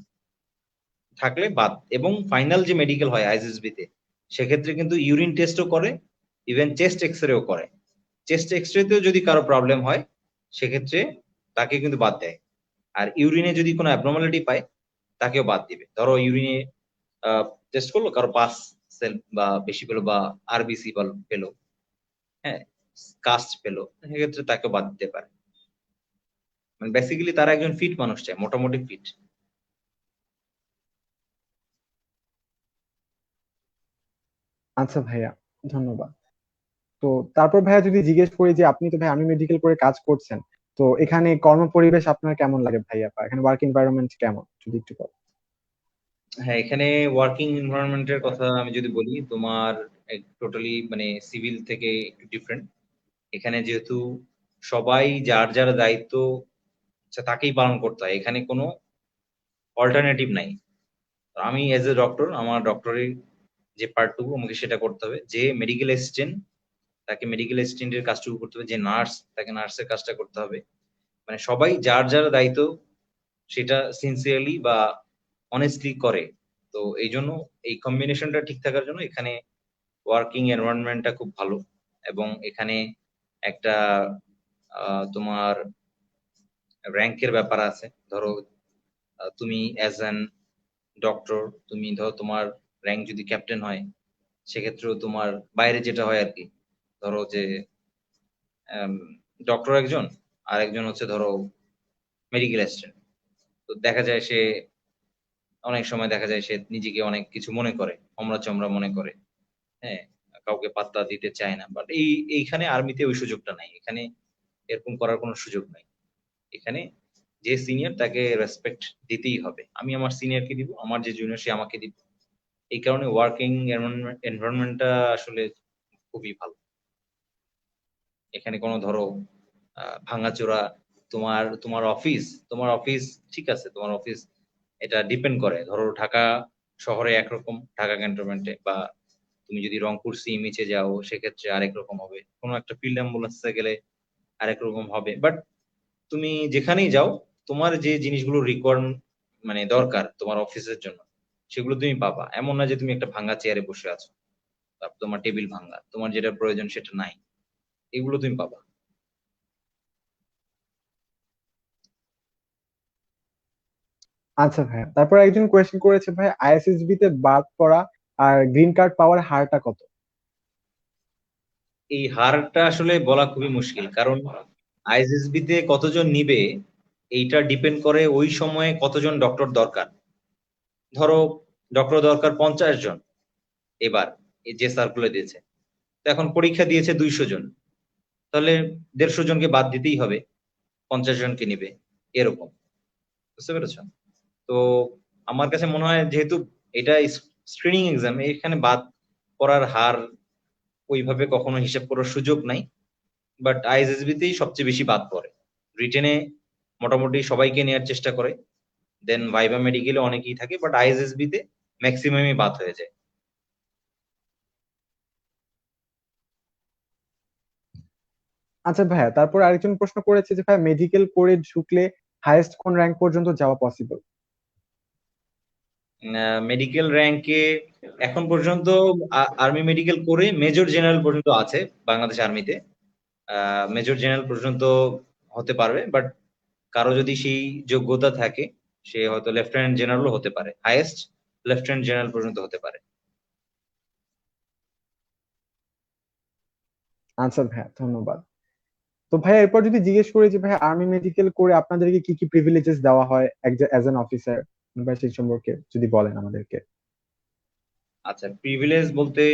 থাকলে বাদ। এবং ফাইনাল যে মেডিকেল হয় আইজিএসবি তে, সেক্ষেত্রে কিন্তু ইউরিন টেস্টও করে, ইভেন চেস্ট এক্সরেও করে। চেস্ট এক্সরেতেও যদি কারো প্রবলেম হয়, সেক্ষেত্রে তাকে কিন্তু বাদ দেয়। আর ইউরিনে যদি কোনো অ্যাবনর্মালিটি পায়, তাকেও বাদ দিবে। ধরো ইউরিনে টেস্ট করলো, কারো পাস সেল বা বেশি পেলো বা আরবিসি পেলো, হ্যাঁ, কাস্ট পেলো, সেক্ষেত্রে তাকেও বাদ দিতে পারে। মানে বেসিক্যালি তারা একজন ফিট মানুষ চায়, মোটামুটি ফিট। আচ্ছা ভাইয়া, ধন্যবাদ। তো তারপর ভাইয়া যদি জিজ্ঞেস করি যে আপনি তো ভাই আর্মি মেডিকেল করে কাজ করছেন, তো এখানে কর্মপরিবেশ আপনার কেমন লাগে ভাইয়া, বা এখানে ওয়ার্ক এনভায়রনমেন্ট কেমন, যদি একটু বলেন। হ্যাঁ, এখানে ওয়ার্কিং এনভায়রনমেন্টের কথা আমি যদি বলি, তোমার টোটালি মানে সিভিল থেকে একটু ডিফারেন্ট। এখানে যেহেতু সবাই যার যার দায়িত্ব তাকেই পালন করতে হয়, এখানে কোনো অল্টারনেটিভ নাই। তো আমি এজ এ ডক্টর, আমার ডক্টরের যে পার্টটুকু আমাকে সেটা করতে হবে। যে মেডিকেল অ্যাসিস্ট্যান্ট, তাকে মেডিকেল অ্যাসিস্ট্যান্টের কাজটুকু করতে হবে। যে নার্স, তাকে নার্সের কাজটা করতে হবে। মানে সবাই যার যার দায়িত্ব সেটা সিনসিয়ারলি বা অনেস্টলি করে। তো এই জন্য এই কম্বিনেশনটা ঠিক থাকার জন্য এখানে ওয়ার্কিং এনভায়রনমেন্টটা খুব ভালো। এবং এখানে একটা তোমার র্যাঙ্কের ব্যাপার আছে। ধরো তুমি অ্যাজ অ্যান ডক্টর, তুমি ধরো তোমার র্যাঙ্ক যদি ক্যাপ্টেন হয়, সেক্ষেত্রেও তোমার বাইরে যেটা হয় আর কি, ধরো যে ডক্টর একজন, আর একজন হচ্ছে ধরো মেডিকেল অ্যাসিস্ট্যান্ট। তো দেখা যায় সে, অনেক সময় দেখা যায় সে নিজেকে অনেক কিছু মনে করে, আমরা চমড়া মনে করে, হ্যাঁ, কাউকে পাত্তা দিতে চায় না। বাট এইখানে আর্মিতে ওই সুযোগটা নাই। এখানে এরকম করার কোনো সুযোগ নাই। এখানে যে সিনিয়র, তাকে রেসপেক্ট দিতেই হবে। আমি আমার সিনিয়রকে দিব, আমার যে জুনিয়র সে আমাকে দিব। এই কারণে ওয়ার্কিং এনভায়রনমেন্টটা আসলে খুবই ভালো। এখানে কোনো ধরো ভাঙাচোরা, তোমার তোমার অফিস ঠিক আছে, তোমার অফিস এটা ডিপেন্ড করে। ধরো ঢাকা শহরে একরকম, ঢাকা ক্যান্টনমেন্টে, বা তুমি যদি রংপুর সিএমএইচে যাও, সেক্ষেত্রে আরেক রকম হবে। কোনো একটা ফিল্ড অ্যাম্বুলেন্সে গেলে আরেক রকম হবে। বাট তুমি যেখানেই যাও, তোমার যে জিনিসগুলো মানে দরকার তোমার অফিসের জন্য, সেগুলো তুমি পাবা। এমন না যে তুমি একটা ভাঙা চেয়ারে বসে আছো, তারপর তোমার টেবিল ভাঙা, তোমার যেটা প্রয়োজন সেটা নাই, এগুলো তুমি পাবা। আচ্ছা ভাইয়া, তারপর একজন কোয়েশ্চেন করেছে ভাই, আইএসএসবি তে বাদ পড়া আর গ্রিন কার্ড পাওয়ার হারটা কত? এই হারটা আসলে বলা খুবই মুশকিল, কারণ আইএসএসবি তে কতজন নিবে এইটা ডিপেন্ড করে ওই সময়ে কতজন ডক্টর দরকার। ধরো ডক্টর দরকার 50 জন এবার এই যে সার্কুলার দিয়েছে, তো এখন পরীক্ষা দিয়েছে 200 জন, তাহলে 150 জনকে বাদ দিতেই হবে, 50 জনকে নিবে, এরকম। বুঝতে পেরেছো? তো আমার কাছে মনে হয় যেহেতু এটা স্ক্রিনিং এক্সাম, এখানে বাদ পড়ার হার ওইভাবে কখনো হিসাব করার সুযোগ নাই, বাট আইএসএসবি তেই সবচেয়ে বেশি বাদ পড়ে। রিটেনে মোটামুটি সবাইকে নেওয়ার চেষ্টা করে, দেন ভাইবা মেডিকেলে অনেকেই থাকে, বাট আইএসএসবি তে ম্যাক্সিমামই বাদ হয়ে যায়। আচ্ছা ভাইয়া, তারপর আরেকজন প্রশ্ন করেছে যে ভাই মেডিকেল করে ঢুকলে হাইয়েস্ট কোন র্যাঙ্ক পর্যন্ত যাওয়া পসিবল? মেডিকেল র্যাঙ্কে এখন পর্যন্ত আর্মি মেডিকেল করে মেজর জেনারেল পর্যন্ত আছে বাংলাদেশ আর্মিতে। মেজর জেনারেল পর্যন্ত হতে পারবে, বাট কারো যদি সেই যোগ্যতা থাকে সে হয়তো লেফটেন্যান্ট জেনারেলও হতে পারে, হাইয়েস্ট লেফটেন্যান্ট জেনারেল পর্যন্ত হতে পারে। আচ্ছা ভাইয়া, ধন্যবাদ। তো ভাইয়া এরপর যদি জিজ্ঞেস করি যে ভাইয়া আর্মি মেডিকেল করে আপনাদেরকে কি কি প্রিভিলেজেস দেওয়া হয় অ্যাজ এন অফিসার, ভাই সেই সম্পর্কে যদি বলেন আমাদেরকে। আচ্ছা, প্রিভিলেজ বলতে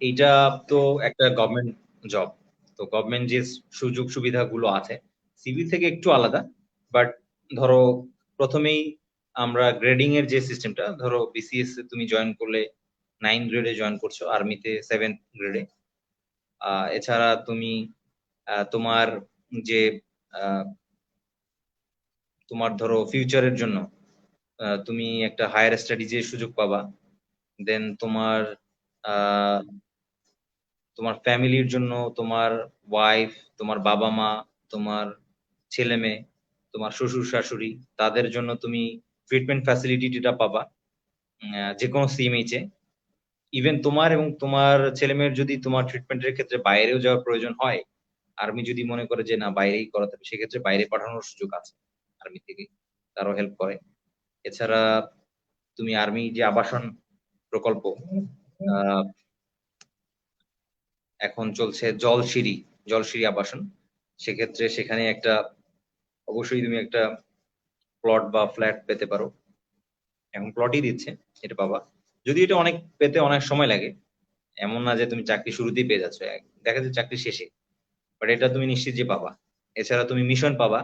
এইটা তো একটা গভর্নমেন্ট জব, তো গভর্নমেন্ট যে সুযোগ সুবিধাগুলো আছে সিভিল থেকে একটু আলাদা। বাট ধরো প্রথমেই আমরা গ্রেডিং এর যে সিস্টেমটা, ধরো বিসিএস এ তুমি জয়েন করলে 9 গ্রেডে জয়েন করছো, আর্মিতে 7th গ্রেডে। এছাড়া তুমি তোমার যে আহ, তোমার ধরো ফিউচারের জন্য তুমি একটা হায়ার স্টাডিজের সুযোগ পাবা। দেন তোমার আহ, তোমার ফ্যামিলির জন্য, তোমার ওয়াইফ, তোমার বাবা মা, তোমার ছেলে মেয়ে, তোমার শ্বশুর শাশুড়ি, তাদের জন্য তুমি ট্রিটমেন্ট ফ্যাসিলিটিটা পাবা যে কোনো সিএমএইচ এ। ইভেন তোমার এবং তোমার ছেলে মেয়ের যদি তোমার ট্রিটমেন্টের ক্ষেত্রে বাইরেও যাওয়ার প্রয়োজন হয়, আর্মি যদি মনে করে যে না বাইরেই করাতে হবে, সেক্ষেত্রে বাইরে পাঠানোর সুযোগ আছে আর্মি থেকে, তারও হেল্প করে। এছাড়া তুমি আর্মি যে আবাসন প্রকল্প আহ, এখন চলছে জলসিঁড়ি, জলসিঁড়ি আবাসন, সেক্ষেত্রে সেখানে একটা অবশ্যই তুমি একটা প্লট বা ফ্ল্যাট পেতে পারো। এখন প্লটই দিচ্ছে, এটা পাবা। যদি এটা অনেক পেতে অনেক সময় লাগে, এমন না যে তুমি চাকরি শুরুতেই পেয়ে যাচ্ছ, দেখা যাচ্ছে চাকরি শেষে, বাট এটা তুমি নিশ্চিত যে পাবা। এছাড়া তুমি মিশন পাবা,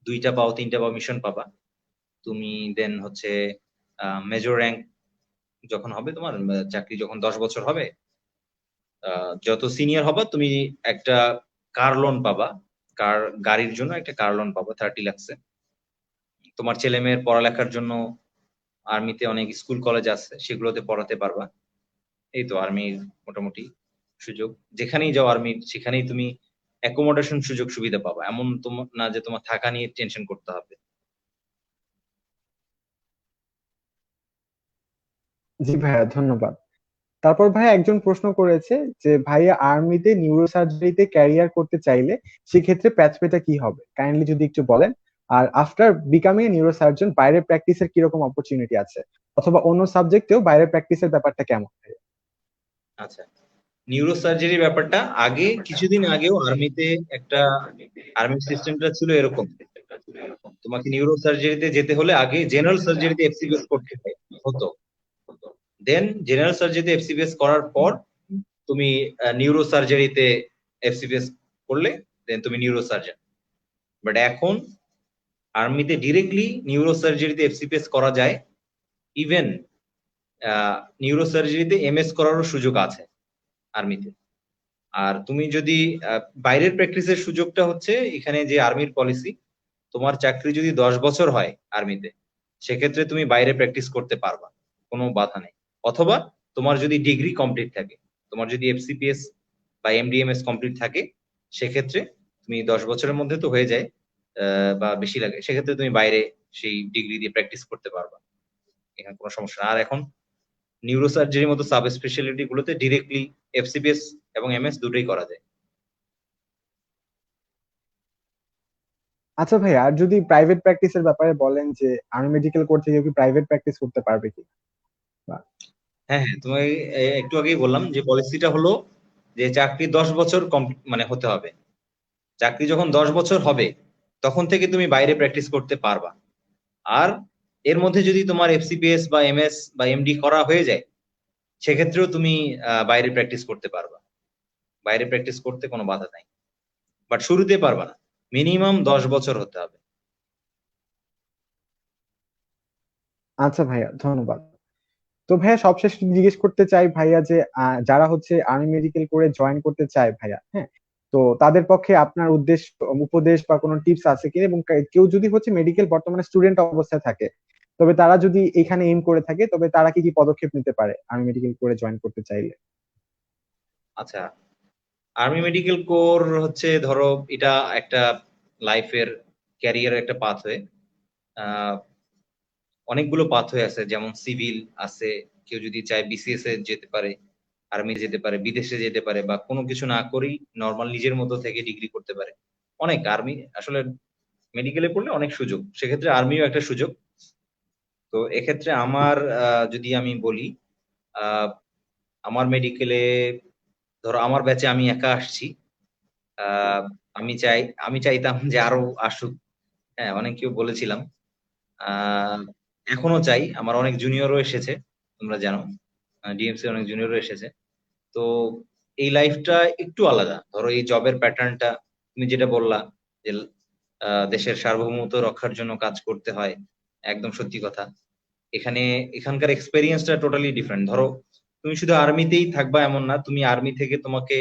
2টা পাও 3টা পাও মিশন পাবা তুমি। দেন হচ্ছে মেজর র্যাঙ্ক যখন হবে তোমার, চাকরি যখন 10 বছর হবে, যত সিনিয়র হবা তুমি একটা কার লোন পাবা, কার গাড়ির জন্য একটা কার লোন পাবা 30 লাখসে। তোমার ছেলে মেয়ের পড়ালেখার জন্য আর্মিতে অনেক স্কুল কলেজ আছে, সেগুলোতে পড়াতে পারবা। এই তো আর্মির মোটামুটি সুযোগ। যেখানেই যাও আর্মির, সেখানেই তুমি অ্যাকোমোডেশন সুযোগ সুবিধা পাবা, এমন না যে তোমার থাকা নিয়ে টেনশন করতে হবে। জি ভাইয়া, ধন্যবাদ। তারপর ভাইয়া একজন প্রশ্ন করেছে যে ভাইয়া আর্মিতে নিউরোসার্জারিতে ক্যারিয়ার করতে চাইলে সেক্ষেত্রে প্যাথওয়েটা কি হবে, কাইন্ডলি যদি একটু বলেন। আর আফটার বিকামিং এ নিউরোসার্জন বাইরে প্র্যাকটিসের কিরকম অপরচুনিটি আছে, অথবা অন্য সাবজেক্টেও বাইরে প্র্যাকটিসের ব্যাপারটা কেমন? আচ্ছা, নিউরো সার্জারির ব্যাপারটা আগে কিছুদিন আগেও আর্মিতে একটা, আর্মির সিস্টেমটা ছিল এরকম, তোমাকে নিউরো সার্জারিতে যেতে হলে আগে জেনারেল সার্জারিতে এফসিবিএস করতে হতো। দেন জেনারেল সার্জারিতে এফসিবিএস করার পর তুমি নিউরো সার্জারিতে এফসিবিএস করলে দেন তুমি নিউরো সার্জন। বাট এখন আর্মিতে ডিরেক্টলি নিউরো সার্জারিতে এফসিপিএস করা যায়। ইভেন নিউরো সার্জারিতে এমএস করারও সুযোগ আছে আর্মিতে। আর তুমি যদি বাইরের প্র্যাকটিসের সুযোগটা হচ্ছে এখানে যে আর্মির পলিসি, তোমার চাকরি যদি 10 বছর হয় আর্মিতে, সেক্ষেত্রে তুমি বাইরে প্র্যাকটিস করতে পারবা, কোনো বাধা নেই। অথবা তোমার যদি ডিগ্রি কমপ্লিট থাকে, তোমার যদি এফসিপিএস বা এমডিএমএস কমপ্লিট থাকে, সেক্ষেত্রে তুমি 10 বছরের মধ্যে তো হয়ে যায় বা বেশি লাগে, সেক্ষেত্রে তুমি বাইরে সেই ডিগ্রি দিয়ে প্র্যাকটিস করতে পারবা, এখানে কোনো সমস্যা না। আর এখন নিউরোসার্জারির মতো সাব স্পেশালিটি গুলোতে ডিরেক্টলি এফসিপিএস এবং এমএস দুটোই করা যায়। আচ্ছা ভাই, আর যদি প্রাইভেট প্র্যাকটিসের ব্যাপারে বলেন যে আর্মি মেডিকেল করতে গিয়ে কি প্রাইভেট প্র্যাকটিস করতে পারবে কি? হ্যাঁ হ্যাঁ, তুমি একটু আগেই বললাম যে পলিসিটা হলো যে চাকরি 10 বছর মানে হতে হবে। চাকরি যখন 10 বছর হবে তখন থেকে তুমি বাইরে প্র্যাকটিস করতে পারবা। আর এর মধ্যে যদি তোমার এফসিপিএস বা এমএস বা এমডি করা হয়ে যায়, সেক্ষেত্রেও তুমি বাইরে প্র্যাকটিস করতে পারবা। বাইরে প্র্যাকটিস করতে কোনো বাধা নাই, বাট শুরুতে পারবা না। মিনিমাম 10 বছর হতে হবে। আচ্ছা ভাইয়া, ধন্যবাদ। তো ভাইয়া সবশেষ জিজ্ঞেস করতে চাই ভাইয়া যে যারা হচ্ছে আর্মি মেডিকেল করে জয়েন করতে চায় ভাইয়া, হ্যাঁ, তো তাদের পক্ষে আপনার উপদেশ বা কোনো টিপস আছে কিনা, এবং কেউ যদি হচ্ছে মেডিকেল বর্তমানে স্টুডেন্ট অবস্থায় থাকে, তবে তারা যদি এখানে এইম করে থাকে, তবে তারা কি কি পদক্ষেপ নিতে পারে আর্মি মেডিকেল করে জয়েন করতে চাইলে? আচ্ছা, আর্মি মেডিকেল কোর হচ্ছে ধরো এটা একটা লাইফের ক্যারিয়ার একটা পাথওয়ে। অনেকগুলো পাথওয়ে আছে, যেমন সিভিল আছে, কেউ যদি চায় বিসিএস এ যেতে পারে, আর্মি যেতে পারে, বিদেশে যেতে পারে, বা কোনো কিছু না করেই নর্মাল নিজের মতো থেকে ডিগ্রি করতে পারে। অনেক আর্মি আসলে মেডিকেলে পড়লে অনেক সুযোগ, সেক্ষেত্রে আর্মিও একটা সুযোগ। তো এক্ষেত্রে আমার যদি আমি বলি, আহ, আমার মেডিকেলে ধরো আমার ব্যাচে আমি একা আসছি। আহ, আমি চাইতাম যে আরো আসুক। হ্যাঁ, অনেকেও বলেছিলাম। আহ, এখনো চাই, আমার অনেক জুনিয়রও এসেছে, তোমরা জানো ডিএমসি অনেক জুনিয়রও এসেছে। তো এই লাইফটা একটু আলাদা। ধরো এই জবের প্যাটার্নটা তুমি যেটা বললা যে দেশের সার্বভৌমত্ব রক্ষার জন্য কাজ করতে হয়, একদম সত্যি কথা। এখানকার এক্সপেরিয়েন্সটা টোটালি ডিফারেন্ট। ধরো তুমি শুধু আর্মিতেই থাকবা এমন না, তুমি আর্মি থেকে তোমাকে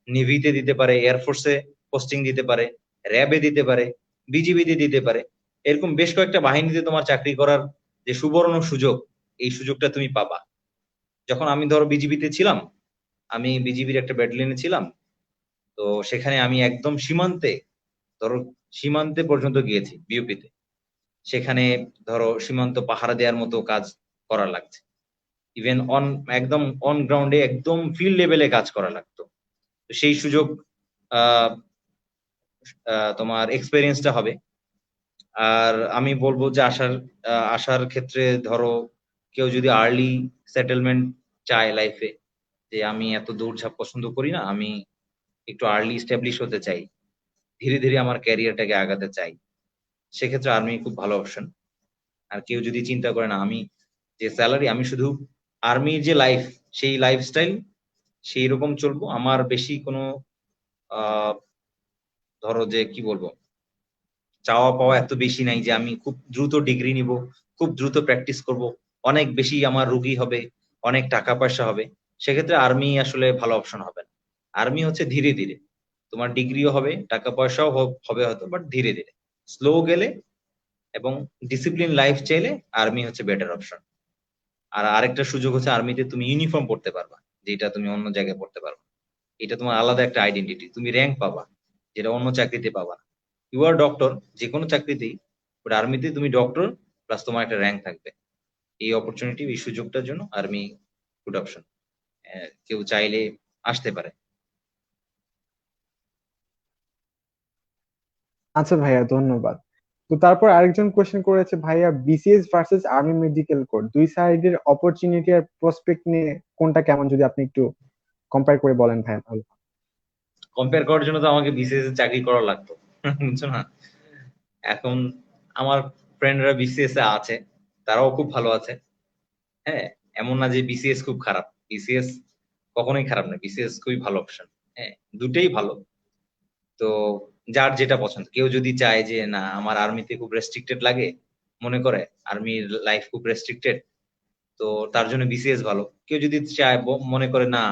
নেভিতে দিতে পারে, এয়ারফোর্সে পোস্টিং দিতে পারে, র্যাবে দিতে পারে, বিজিবিতে দিতে পারে। এরকম বেশ কয়েকটা বাহিনীতে তোমার চাকরি করার যে সুবর্ণ সুযোগ, এই সুযোগটা তুমি পাবা। যখন আমি ধরো বিজিবিতে ছিলাম, আমি বিজিবির একটা ব্যাটালিয়নে ছিলাম। তো সেখানে আমি একদম সীমান্তে, ধরো সীমান্তে পর্যন্ত গিয়েছি বিউপিতে। সেখানে ধরো সীমান্ত পাহারা দেওয়ার মতো কাজ করা লাগছে। ইভেন একদম অন গ্রাউন্ডে একদম ফিল্ড লেভেলে কাজ করা লাগতো। তো সেই সুযোগ আহ তোমার এক্সপেরিয়েন্সটা হবে। আর আমি বলবো যে আসার ক্ষেত্রে ধরো কেউ যদি আর্লি সেটেলমেন্ট চায় লাইফে, যে আমি এত দৌড়ঝাঁপ পছন্দ করি না, আমি একটু আর্লি স্টাবলিশ হতে চাই, ধীরে ধীরে আমার ক্যারিয়ারটাকে আগাতে চাই, সেক্ষেত্রে আর্মি খুব ভালো অপশন। আর কেউ যদি চিন্তা করে না আমি যে স্যালারি, আমি শুধু আর্মির যে লাইফ, সেই লাইফস্টাইল সেই রকম চলবো, আমার বেশি কোনো আহ ধরো যে কি বলবো, চাওয়া পাওয়া এত বেশি নাই যে আমি খুব দ্রুত ডিগ্রি নিব, খুব দ্রুত প্র্যাকটিস করব, অনেক বেশি আমার রুগী হবে, অনেক টাকা পয়সা হবে, সেক্ষেত্রে আর্মি আসলে ভালো অপশন হবে না। আর্মি হচ্ছে ধীরে ধীরে, তোমার ডিগ্রিও হবে, টাকা পয়সাও হবে হয়তো, বাট ধীরে ধীরে, স্লো গেলে এবং ডিসিপ্লিন লাইফ চাইলে আর্মি হচ্ছে বেটার অপশন। আর আরেকটা সুযোগ হচ্ছে আর্মিতে তুমি ইউনিফর্ম পড়তে পারবা, যেটা তুমি অন্য জায়গায় পড়তে পারবা। এটা তোমার আলাদা একটা আইডেন্টিটি, তুমি র্যাঙ্ক পাবা, যেটা অন্য চাকরিতে পাবা না। ইউ আর ডক্টর যে কোনো চাকরিতেই, বাট আর্মিতে তুমি ডক্টর প্লাস তোমার একটা র্যাঙ্ক থাকবে। এই অপরচুনিটি, এই সুযোগটার জন্য আর্মি গুড অপশন, কেউ চাইলে আসতে পারে। আচ্ছা ভাইয়া, ধন্যবাদ। তো তারপর আরেকজন কোয়েশ্চেন করেছে ভাইয়া, BCS versus army medical code, দুই সাইডের অপরচুনিটি আর প্রসপেক্ট নিয়ে কোনটা কেমন, যদি আপনি একটু কম্পেয়ার করে বলেন ভাইয়া তাহলে। কম্পেয়ার করার জন্য তো আমাকে বিসিএস এ চাকরি করা লাগতো, বুঝছো না? এখন আমার ফ্রেন্ডরা বিসিএস এ আছে, তারাও খুব ভালো আছে। হ্যাঁ, এমন না যে বিসিএস খুব খারাপ, বিসিএস কখনোই খারাপ না, বিসিএস খুবই ভালো অপশন। হ্যাঁ, দুটেই ভালো। তো যার যেটা পছন্দ, কেউ যদি চায় যে না আমার আর্মিতে খুব রেস্ট্রিক্টেড লাগে, মনে করে আর্মির লাইফ খুব রেস্ট্রিক্টেড, তো তার জন্য বিসিএস ভালো। কেউ যদি চায় মনে করে না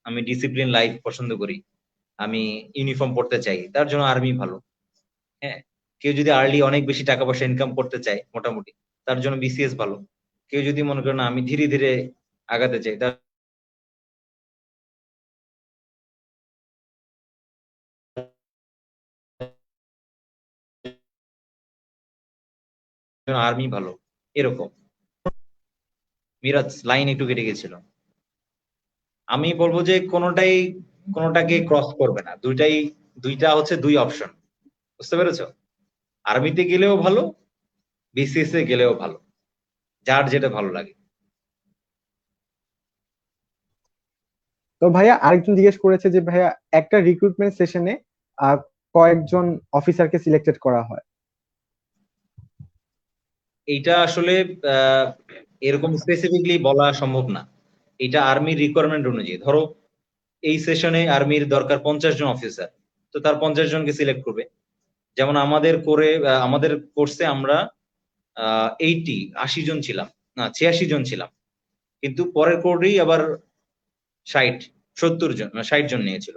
আমি ডিসিপ্লিন লাইফ পছন্দ করি, আমি ইউনিফর্ম পড়তে চাই, তার জন্য আর্মি ভালো। হ্যাঁ, কেউ যদি আর্লি অনেক বেশি টাকা পয়সা ইনকাম করতে চায় মোটামুটি, তার জন্য বিসিএস ভালো। কেউ যদি মনে করে না আমি ধীরে ধীরে আগাতে চাই, তার জন্য আর্মি ভালো। এরকম। মিরাজ, লাইন একটু কেটে গেছিল। আমি বলবো যে কোনোটাকে ক্রস করবে না, দুইটা হচ্ছে দুই অপশন। বুঝতে পেরেছো? আর্মিতে গেলেও ভালো, বিসিএস এ গেলেও ভালো, যার যেটা ভালো লাগে। তো ভাইয়া আরেকজন জিজ্ঞেস করেছে যে ভাইয়া, একটা রিক্রুটমেন্ট সেশনে কয়েকজন অফিসারকে সিলেক্টেড করা হয়? এইটা আসলে আহ, এরকম স্পেসিফিকলি বলা সম্ভব না। এটা আর্মির রিকোয়ারমেন্ট অনুযায়ী। ধরো এই সেশনে আর্মির দরকার 50 জন অফিসার, তো তার 50 জনকে সিলেক্ট করবে। যেমন আমাদের কোর্সে আমরা 80 জন ছিলাম, না 86 জন ছিলাম, কিন্তু পরের কোর্টেই আবার 70 জন 60 জন নিয়েছিল,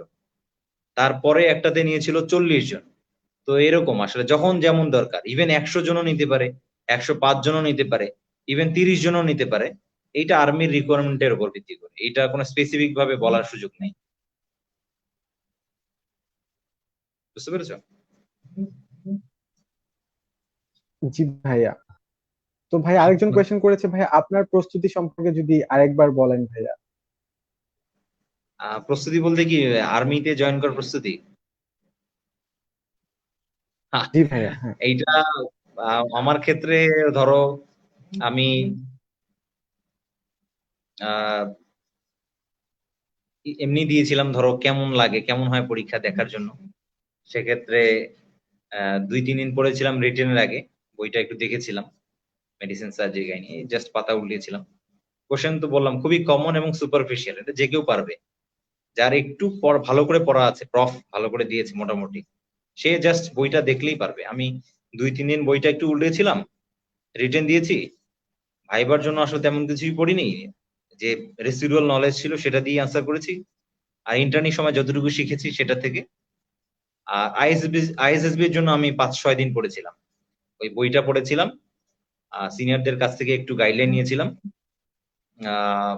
তারপরে একটাতে নিয়েছিল 40 জন। তো এরকম আসলে যখন যেমন দরকার, ইভেন 100 জনও নিতে পারে, 105 জনও নিতে পারে, ইভেন 30 জনও নিতে পারে। এইটা আর্মির রিকোয়ারমেন্টের উপর ভিত্তি করে, এটা কোনো স্পেসিফিক ভাবে বলার সুযোগ নেই। বুঝতে পেরেছো? জি ভাইয়া। তো ভাই আরেকজন কোয়েশ্চেন করেছে, ভাইয়া আপনার প্রস্তুতি সম্পর্কে যদি আরেকবার বলেন ভাইয়া। প্রস্তুতি বলতে কি, আর্মিতে জয়েন করার প্রস্তুতি? হ্যাঁ, জি ভাইয়া, হ্যাঁ। এইটা আমার ক্ষেত্রে ধরো আমি আহ, এমনি দিয়েছিলাম, ধরো কেমন লাগে কেমন হয় পরীক্ষা দেখার জন্য। সেক্ষেত্রে 2-3 দিন পড়েছিলাম রিটেনের আগে, বইটা একটু দেখেছিলাম, মেডিসিন সার্জারি গাইনি, জাস্ট পাতা উল্টিয়েছিলাম। কোশ্চেন তো বললাম খুবই কমন এবং সুপারফিশিয়াল, এটা যে কেউ পারবে। যার একটু ভালো করে পড়া আছে, প্রফ ভালো করে দিয়েছে মোটামুটি, সে জাস্ট বইটা দেখলেই পারবে। আমি 2-3 দিন বইটা একটু উল্টেছিলাম, রিটেন দিয়েছি। ভাইবার জন্য আসলে তেমন কিছুই পড়িনি, যে রেসিডুয়াল নলেজ ছিল সেটা দিয়ে আনসার করেছি। আর ইন্টার্নির সময় যতটুকু শিখেছি সেটা থেকে। আর আইএসএসবি এর জন্য আমি 5-6 দিন পড়েছিলাম, ওই বইটা পড়েছিলাম, সিনিয়রদের কাছ থেকে একটু গাইডলাইন নিয়েছিলাম। আহ,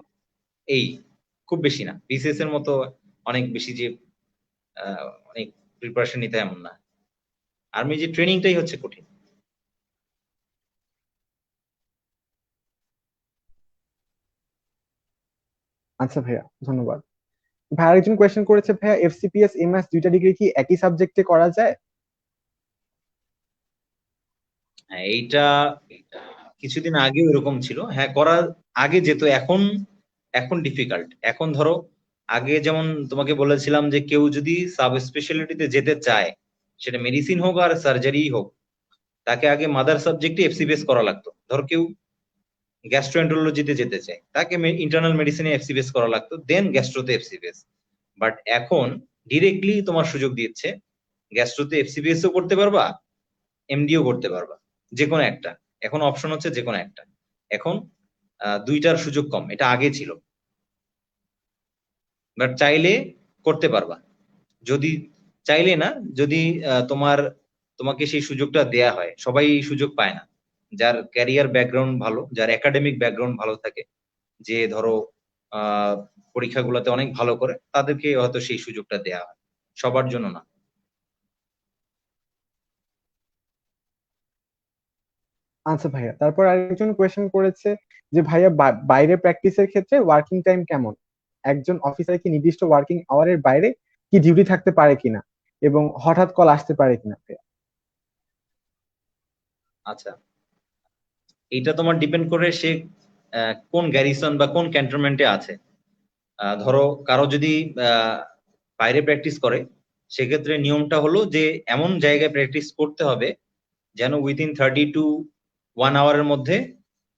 এই খুব বেশি না, বিসিএস এর মতো অনেক বেশি যে অনেক প্রিপারেশন নিতে এমন না। আর্মি যে ট্রেনিংটাই হচ্ছে কঠিন। আচ্ছা ভাইয়া, ধন্যবাদ। ভাই আরেকজন কোয়েশ্চেন করেছে, ভাইয়া এফসিপিএস এমএস দুইটা ডিগ্রি কি একই সাবজেক্টে করা যায়? হ্যাঁ, এইটা কিছুদিন আগেও এরকম ছিল, হ্যাঁ করার আগে যেত, এখন এখন ডিফিকাল্ট। এখন ধরো আগে যেমন তোমাকে বলেছিলাম যে কেউ যদি সাব স্পেশালিটিতে যেতে চায়, সেটা মেডিসিন হোক আর সার্জারি হোক, তাকে আগে মাদার সাবজেক্টে এফসিবিএস করা লাগতো। ধর কেউ গ্যাস্ট্রোএন্টারোলজিতে যেতে চায়, তাকে ইন্টারনাল মেডিসিনে এফসিবিএস করা লাগতো, দেন গ্যাস্ট্রোতে এফসিবিএস। বাট এখন ডিরেক্টলি তোমার সুযোগ দিচ্ছে, গ্যাস্ট্রোতে এফসিবিএস ও করতে পারবা, এমডিও করতে পারবা, যে কোনো একটা। এখন অপশন হচ্ছে যে কোনো একটা। এখন দুইটার সুযোগ কম, এটা আগে ছিল। বাট চাইলে করতে পারবা, যদি চাইলে না, যদি তোমাকে সেই সুযোগটা দেয়া হয়। সবাই এই সুযোগ পায় না। যার ক্যারিয়ার ব্যাকগ্রাউন্ড ভালো, যার একাডেমিক ব্যাকগ্রাউন্ড ভালো থাকে, যে ধরো আহ পরীক্ষাগুলোতে অনেক ভালো করে, তাদেরকে হয়তো সেই সুযোগটা দেয়া হয়, সবার জন্য না। আচ্ছা ভাইয়া, তারপর আরেকজন কোয়েশ্চেন করেছে যে ভাইয়া বাইরে প্র্যাকটিসের ক্ষেত্রে ওয়ার্কিং টাইম কেমন? একজন অফিসার কি নির্দিষ্ট ওয়ার্কিং আওয়ারের বাইরে কি ডিউটি থাকতে পারে কিনা, এবং হঠাৎ কল আসতে পারে কিনা ভাইয়া? আচ্ছা, এইটা তোমার ডিপেন্ড করে সে কোন গ্যারিসন বা কোন ক্যান্টনমেন্টে আছে। ধরো কারো যদি আহ, বাইরে প্র্যাকটিস করে, সেক্ষেত্রে নিয়মটা হলো যে এমন জায়গায় প্র্যাকটিস করতে হবে যেন উইদিন 30 to 1 আওয়ারের মধ্যে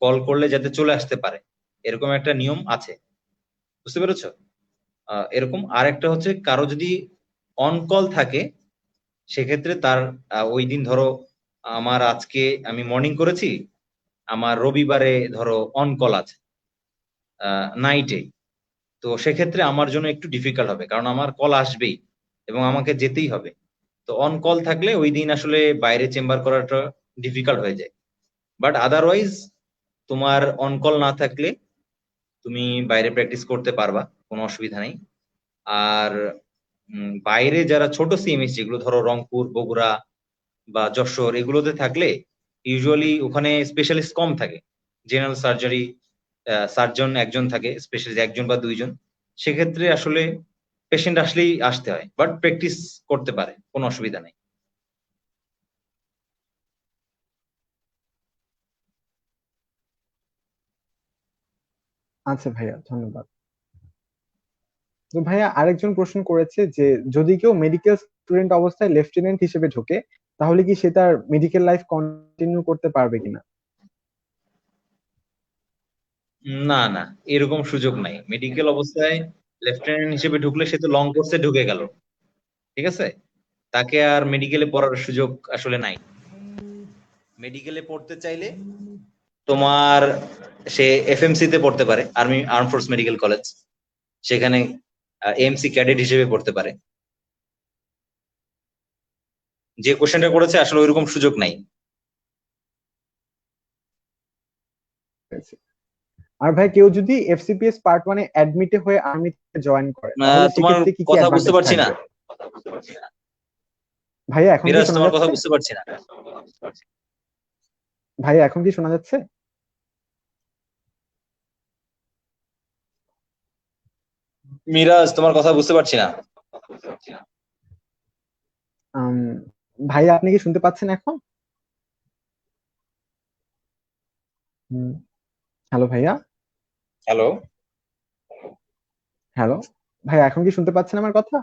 কল করলে যাতে চলে আসতে পারে, এরকম একটা নিয়ম আছে। বুঝতে পেরেছো? এরকম আরেকটা হচ্ছে, কারো যদি অন কল থাকে, সেক্ষেত্রে তার ওই দিন ধরো আমার আজকে আমি মর্নিং করেছি, আমার রবিবারে ধরো অন কল আছে নাইটে, তো সেক্ষেত্রে আমার জন্য একটু ডিফিকাল্ট হবে, কারণ আমার কল আসবেই এবং আমাকে যেতেই হবে। তো অন কল থাকলে ওই দিন আসলে বাইরে চেম্বার করাটা ডিফিকাল্ট হয়ে যায়। বাট আদারওয়াইজ তোমার অন কল না থাকলে তুমি বাইরে প্র্যাকটিস করতে পারবা, কোনো অসুবিধা নেই। আর বাইরে যারা ছোট সিএমএস, যেগুলো ধরো রংপুর, বগুড়া বা যশোর, এগুলোতে থাকলে ইউজুয়ালি ওখানে স্পেশালিস্ট কম থাকে। জেনারেল সার্জারি সার্জন একজন থাকে, স্পেশালিস্ট একজন বা দুইজন। সেক্ষেত্রে আসলে পেশেন্ট আসলেই আসতে হয়, বাট প্র্যাকটিস করতে পারে, কোনো অসুবিধা নেই। আচ্ছা ভাইয়া, ধন্যবাদ। তো ভাইয়া আরেকজন প্রশ্ন করেছে যে যদি কেউ মেডিকেল স্টুডেন্ট অবস্থায় লেফটেন্যান্ট হিসেবে ঢোকে, তাহলে কি সে তার মেডিকেল লাইফ কন্টিনিউ করতে পারবে কিনা? না না, এরকম সুযোগ নাই। মেডিকেল অবস্থায় লেফটেন্যান্ট হিসেবে ঢুকলে সে তো লং কোর্সে ঢুকে গেল, ঠিক আছে, তাকে আর মেডিকেলে পড়ার সুযোগ আসলে নাই। মেডিকেলে পড়তে চাইলে তোমার সে এফএমসি তে পড়তে পারে, army arm force medical college, সেখানে এএমসি ক্যাডেট হিসেবে পড়তে পারে। যে কোশ্চেনটা করেছে আসলে ওইরকম সুযোগ নাই। আর ভাই কেউ যদি এফসিপিএস পার্ট 1 এ অ্যাডমিটে হয়ে আর্মিতে জয়েন করে তাহলে তোমার সেক্ষেত্রে কি কি কথা বুঝতে অ্যাডভান্টেজ পারছি না থাকবে? ভাইয়া এখন কি মিরাজ, শোনা তোমার কথা যাচ্ছে? বুঝতে পারছি না। ভাইয়া এখন কি শোনা যাচ্ছে? মিরাজ, তোমার কথা বুঝতে পারছি না। আম, ভাইয়া আপনি কি শুনতে পাচ্ছেন এখন? হ্যালো ভাইয়া। হ্যালো। হ্যালো ভাইয়া, এখন কি শুনতে পাচ্ছেন আমার কথা?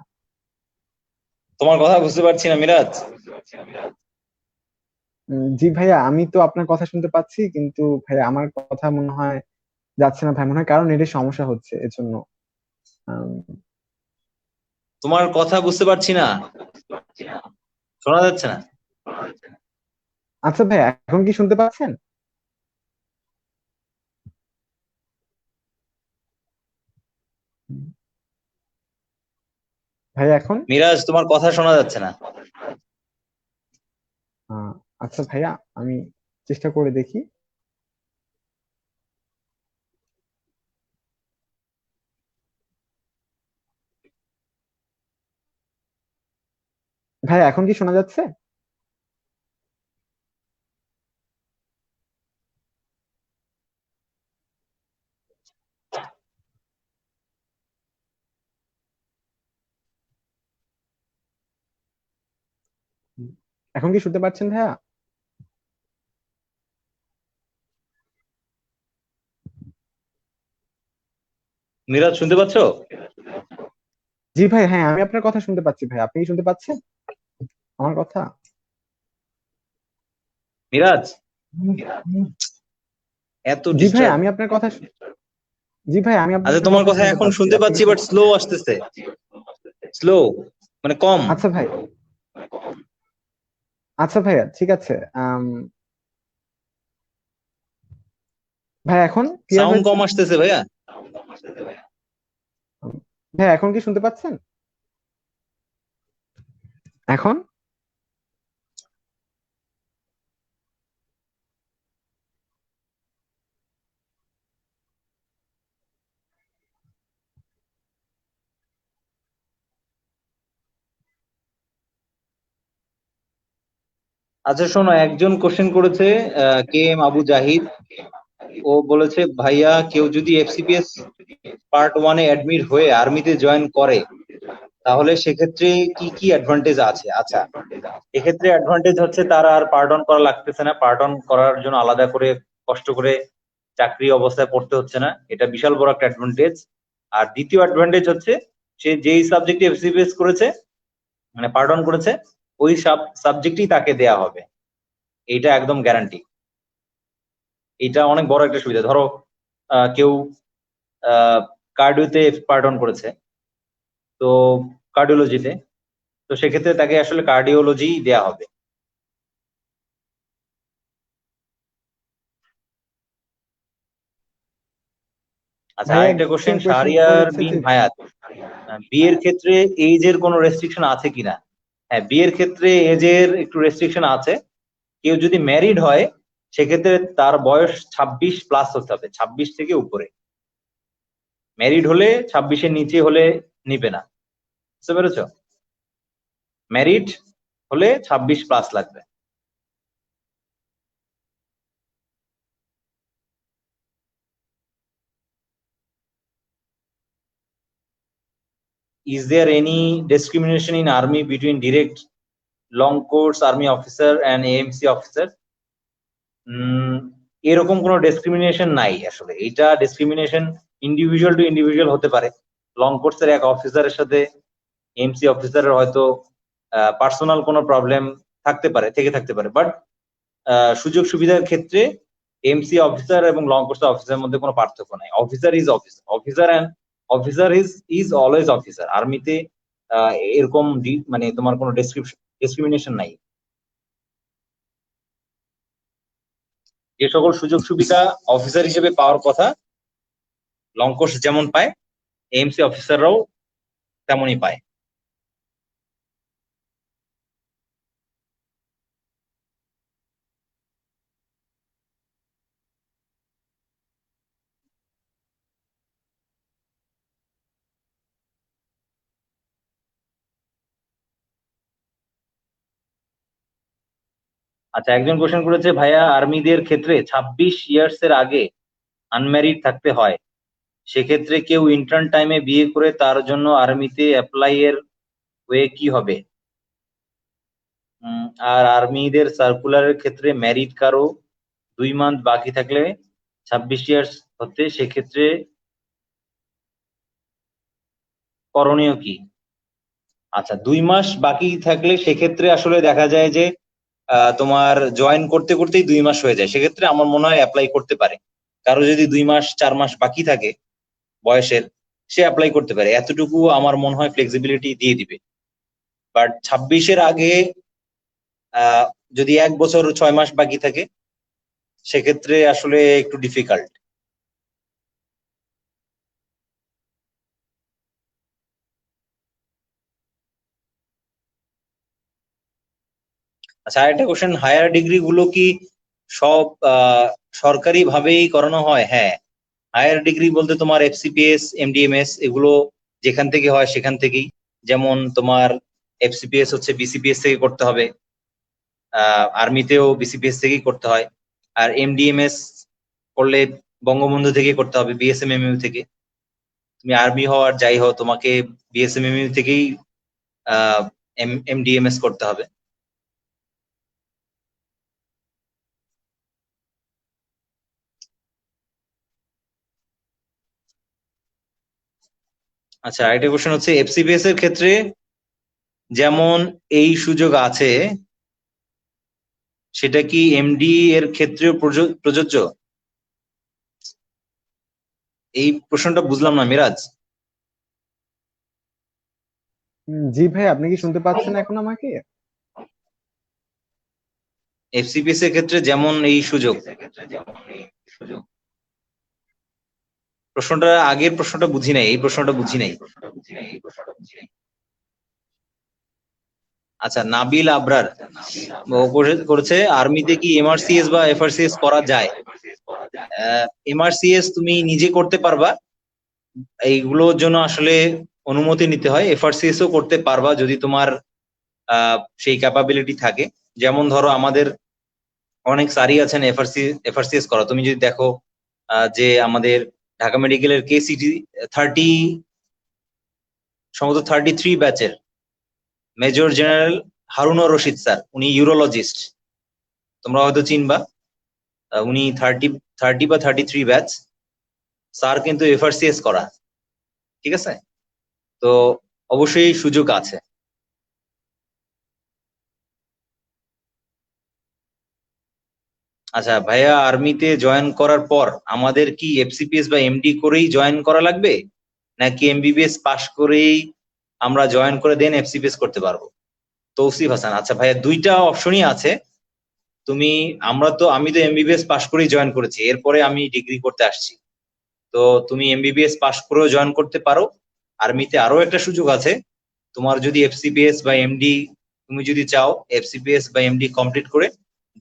তোমার কথা বুঝতে পারছি না মিরাজ। জি ভাইয়া, আমি তো আপনার কথা শুনতে পাচ্ছি, কিন্তু ভাইয়া আমার কথা মনে হয় যাচ্ছে না ভাই, মনে হয় কারণ নেটের সমস্যা হচ্ছে এজন্য। আম, তোমার কথা বুঝতে পারছি না, শোনা যাচ্ছে না। আচ্ছা ভাইয়া, এখন কি শুনতে পাচ্ছেন? ভাইয়া এখন? মিরাজ, তোমার কথা শোনা যাচ্ছে না। আহ, আচ্ছা ভাইয়া, আমি চেষ্টা করে দেখি। ভাইয়া এখন কি শোনা যাচ্ছে? এখন কি শুনতে পাচ্ছেন ভাইয়া? মিরাজ, শুনতে পাচ্ছো? জি ভাই, হ্যাঁ আমি আপনার কথা শুনতে পাচ্ছি ভাই, আপনি কি শুনতে পাচ্ছেন আমার কথা? মিরাজ, এত জি ভাই, ডিস্টার্ব। আমি আপনার কথা জি ভাই, আমি আচ্ছা, আপনার তোমার কথা কথা শুনতে এখন পাচ্ছি, শুনতে আপনি কি পাচ্ছি, বাট স্লো আসতেছে। স্লো, মানে কম। আচ্ছা ভাই, আচ্ছা ভাইয়া ঠিক আছে। ভাই এখন ক্লিয়ার সাউন্ড হয়েছে? কম আসতেছে ভাইয়া। ভাই এখন কি শুনতে পাচ্ছেন এখন? আচ্ছা শোনো, একজন কোশ্চেন করেছে, কে এম আবু জাহিদ। ও বলেছে, ভাইয়া কেউ যদি এফসিপিএস পার্ট 1 এ অ্যাডমিট হয়ে আর্মিতে জয়েন করে তাহলে সেক্ষেত্রে কি কি অ্যাডভান্টেজ আছে? আচ্ছা, এক্ষেত্রে অ্যাডভান্টেজ হচ্ছে তার আর পার্ডন করা লাগতেছে না, পার্ডন করার জন্য আলাদা করে কষ্ট করে চাকরি অবস্থায় পড়তে হচ্ছে না, এটা বিশাল বড় একটা অ্যাডভান্টেজ। আর দ্বিতীয় অ্যাডভান্টেজ হচ্ছে সে যেই সাবজেক্টে এফসিপিএস করেছে, মানে পার্ডন করেছে, ওই সাবজেক্টই তাকে দেয়া হবে, এইটা একদম গ্যারান্টি। এটা অনেক বড় একটা সুবিধা। ধরো কেউ কার্ডিওতে পার্ডন করেছে, তো কার্ডিওলজিতে, তো সেক্ষেত্রে তাকে আসলে কার্ডিওলজি দেয়া হবে। আচ্ছা, ভাইয়া আরেকটা কোশ্চেন, একজন কোয়েশ্চেন শাহরিয়ার করেছে বিন যে হায়াত, বিয়ের ক্ষেত্রে এজের কোনো রেস্ট্রিকশন আছে কিনা? হ্যাঁ, বিয়ের ক্ষেত্রে এজের একটু রেস্ট্রিকশন আছে। কেউ যদি ম্যারিড হয় সেক্ষেত্রে তার বয়স 26+ হতে হবে, 26 থেকে উপরে। ম্যারিড হলে 26-এর নিচে হলে নিবে না, বুঝতে পেরেছো? ম্যারিড হলে 26+ লাগবে। Is there any discrimination in army between direct long course army officer and AMC officer? এরকম কোনো ডিসক্রিমিনেশন নাই আসলে। এটা ডিসক্রিমিনেশন ইন্ডিভিজুয়াল টু ইন্ডিভিজুয়াল হতে পারে। লং কোর্সের এক অফিসারের সাথে এমসি অফিসারের হয়তো পার্সোনাল কোনো প্রবলেম থাকতে পারে, থেকে থাকতে পারে, বাট সুযোগ সুবিধার ক্ষেত্রে এমসি অফিসার এবং লং কোর্স অফিসারের মধ্যে কোনো পার্থক্য নাই। Officer is officer, officer and officer is always officer. আর্মিতে এরকম মানে তোমার কোনো ডিসক্রিমিনেশন নাই। যে সকল সুযোগ সুবিধা অফিসার হিসেবে পাওয়ার কথা লং কোর্স যেমন পায়, এমসি অফিসাররাও তেমনই পায়। আচ্ছা, একজন কোশ্চেন করেছে, ভাইয়া আর্মিদের ক্ষেত্রে 26 ইয়ার্স এর আগে আনম্যারিড থাকতে হয়, সেক্ষেত্রে কেউ ইন্টার্ন টাইমে বিয়ে করে তার জন্য আর্মিতে অ্যাপ্লাই এর ওয়ে কি হবে? আর আর্মিদের সার্কুলারের ক্ষেত্রে ম্যারিড কারো 2 মান্থ বাকি থাকলে 26 ইয়ার্স হতে, সেক্ষেত্রে করণীয় কি? আচ্ছা, 2 মাস বাকি থাকলে সেক্ষেত্রে আসলে দেখা যায় যে তোমার জয়েন করতে করতেই 2 মাস হয়ে যায়, সেক্ষেত্রে আমার মনে হয় অ্যাপ্লাই করতে পারে। কারো যদি 2 মাস 4 মাস বাকি থাকে বয়সের, সে অ্যাপ্লাই করতে পারে, এতটুকু আমার মনে হয় ফ্লেক্সিবিলিটি দিয়ে দিবে। বাট 26-এর আগে যদি 1 বছর 6 মাস বাকি থাকে, সেক্ষেত্রে আসলে একটু ডিফিকাল্ট। আচ্ছা, আরেকটা কোশ্চেন, হায়ার ডিগ্রি গুলো কি সব সরকারি ভাবেই করানো হয়? হ্যাঁ, হায়ার ডিগ্রি বলতে তোমার এফসিপিএস, এমডিএমএস এগুলো যেখান থেকে হয় সেখান থেকেই। যেমন তোমার এফসিপিএস হচ্ছে বিসিপিএস থেকে করতে হবে, আর্মিতেও বিসিপিএস থেকেই করতে হয়। আর এমডিএমএস করলে বঙ্গবন্ধু থেকে করতে হবে, বিএসএমএমইউ থেকে। তুমি আর্মি হও আর যাই হও, তোমাকে বিএসএমএমইউ থেকেই এমডিএমএস করতে হবে। আচ্ছা, আরেকটা কোশ্চেন হচ্ছে, এফসিপিএস এর ক্ষেত্রে যেমন এই সুযোগ আছে, সেটা কি এমডি এর ক্ষেত্রেও প্রযোজ্য? এই প্রশ্নটা বুঝলাম না মিরাজ। জি ভাই, আপনি কি শুনতে পাচ্ছেন এখন আমাকে? এফসিপিএস এর ক্ষেত্রে যেমন এই সুযোগ, প্রশ্নটা আগের প্রশ্নটা বুঝি নাই, এই প্রশ্নটা বুঝি নাই। আচ্ছা, নাবিল আবরার ও করেছে, আর্মিতে কি এমআরসিএস বা এফআরসিএস করা যায়? এমআরসিএস তুমি নিজে করতে পারবা, এইগুলোর জন্য আসলে অনুমতি নিতে হয়। এফআরসিএস ও করতে পারবা যদি তোমার সেই ক্যাপাবিলিটি থাকে। যেমন ধরো আমাদের অনেক স্যারই আছেন এফআরসিএস করা। তুমি যদি দেখো যে আমাদের ঢাকা মেডিকেলের কেসিটি 33 ব্যাচের major general Harunur Rashid sir, উনি ইউরোলজিস্ট, তোমরা হয়তো চিনবা। উনি 30 বা 33 ব্যাচ স্যার, কিন্তু এফআরসিএস করা। ঠিক আছে, তো অবশ্যই সুযোগ আছে। আচ্ছা ভাইয়া, আর্মিতে জয়েন করার পর আমাদের কি এফসিপিএস বা এমডি করেই জয়েন করা লাগবে, নাকি এমবিবিএস পাশ করেই আমরা জয়েন করে দেন এফসিপিএস করতে পারবো? তৌসিফ হাসান, আচ্ছা ভাইয়া, দুইটা অপশনই আছে। আমি তো এমবিবিএস পাশ করেই জয়েন করেছি, এরপরে আমি ডিগ্রি করতে আসছি। তো তুমি এমবিবিএস পাশ করেও জয়েন করতে পারো। আর্মিতে আরো একটা সুযোগ আছে, তোমার যদি এফসিপিএস বা এমডি, তুমি যদি চাও এফসিপিএস বা এমডি কমপ্লিট করে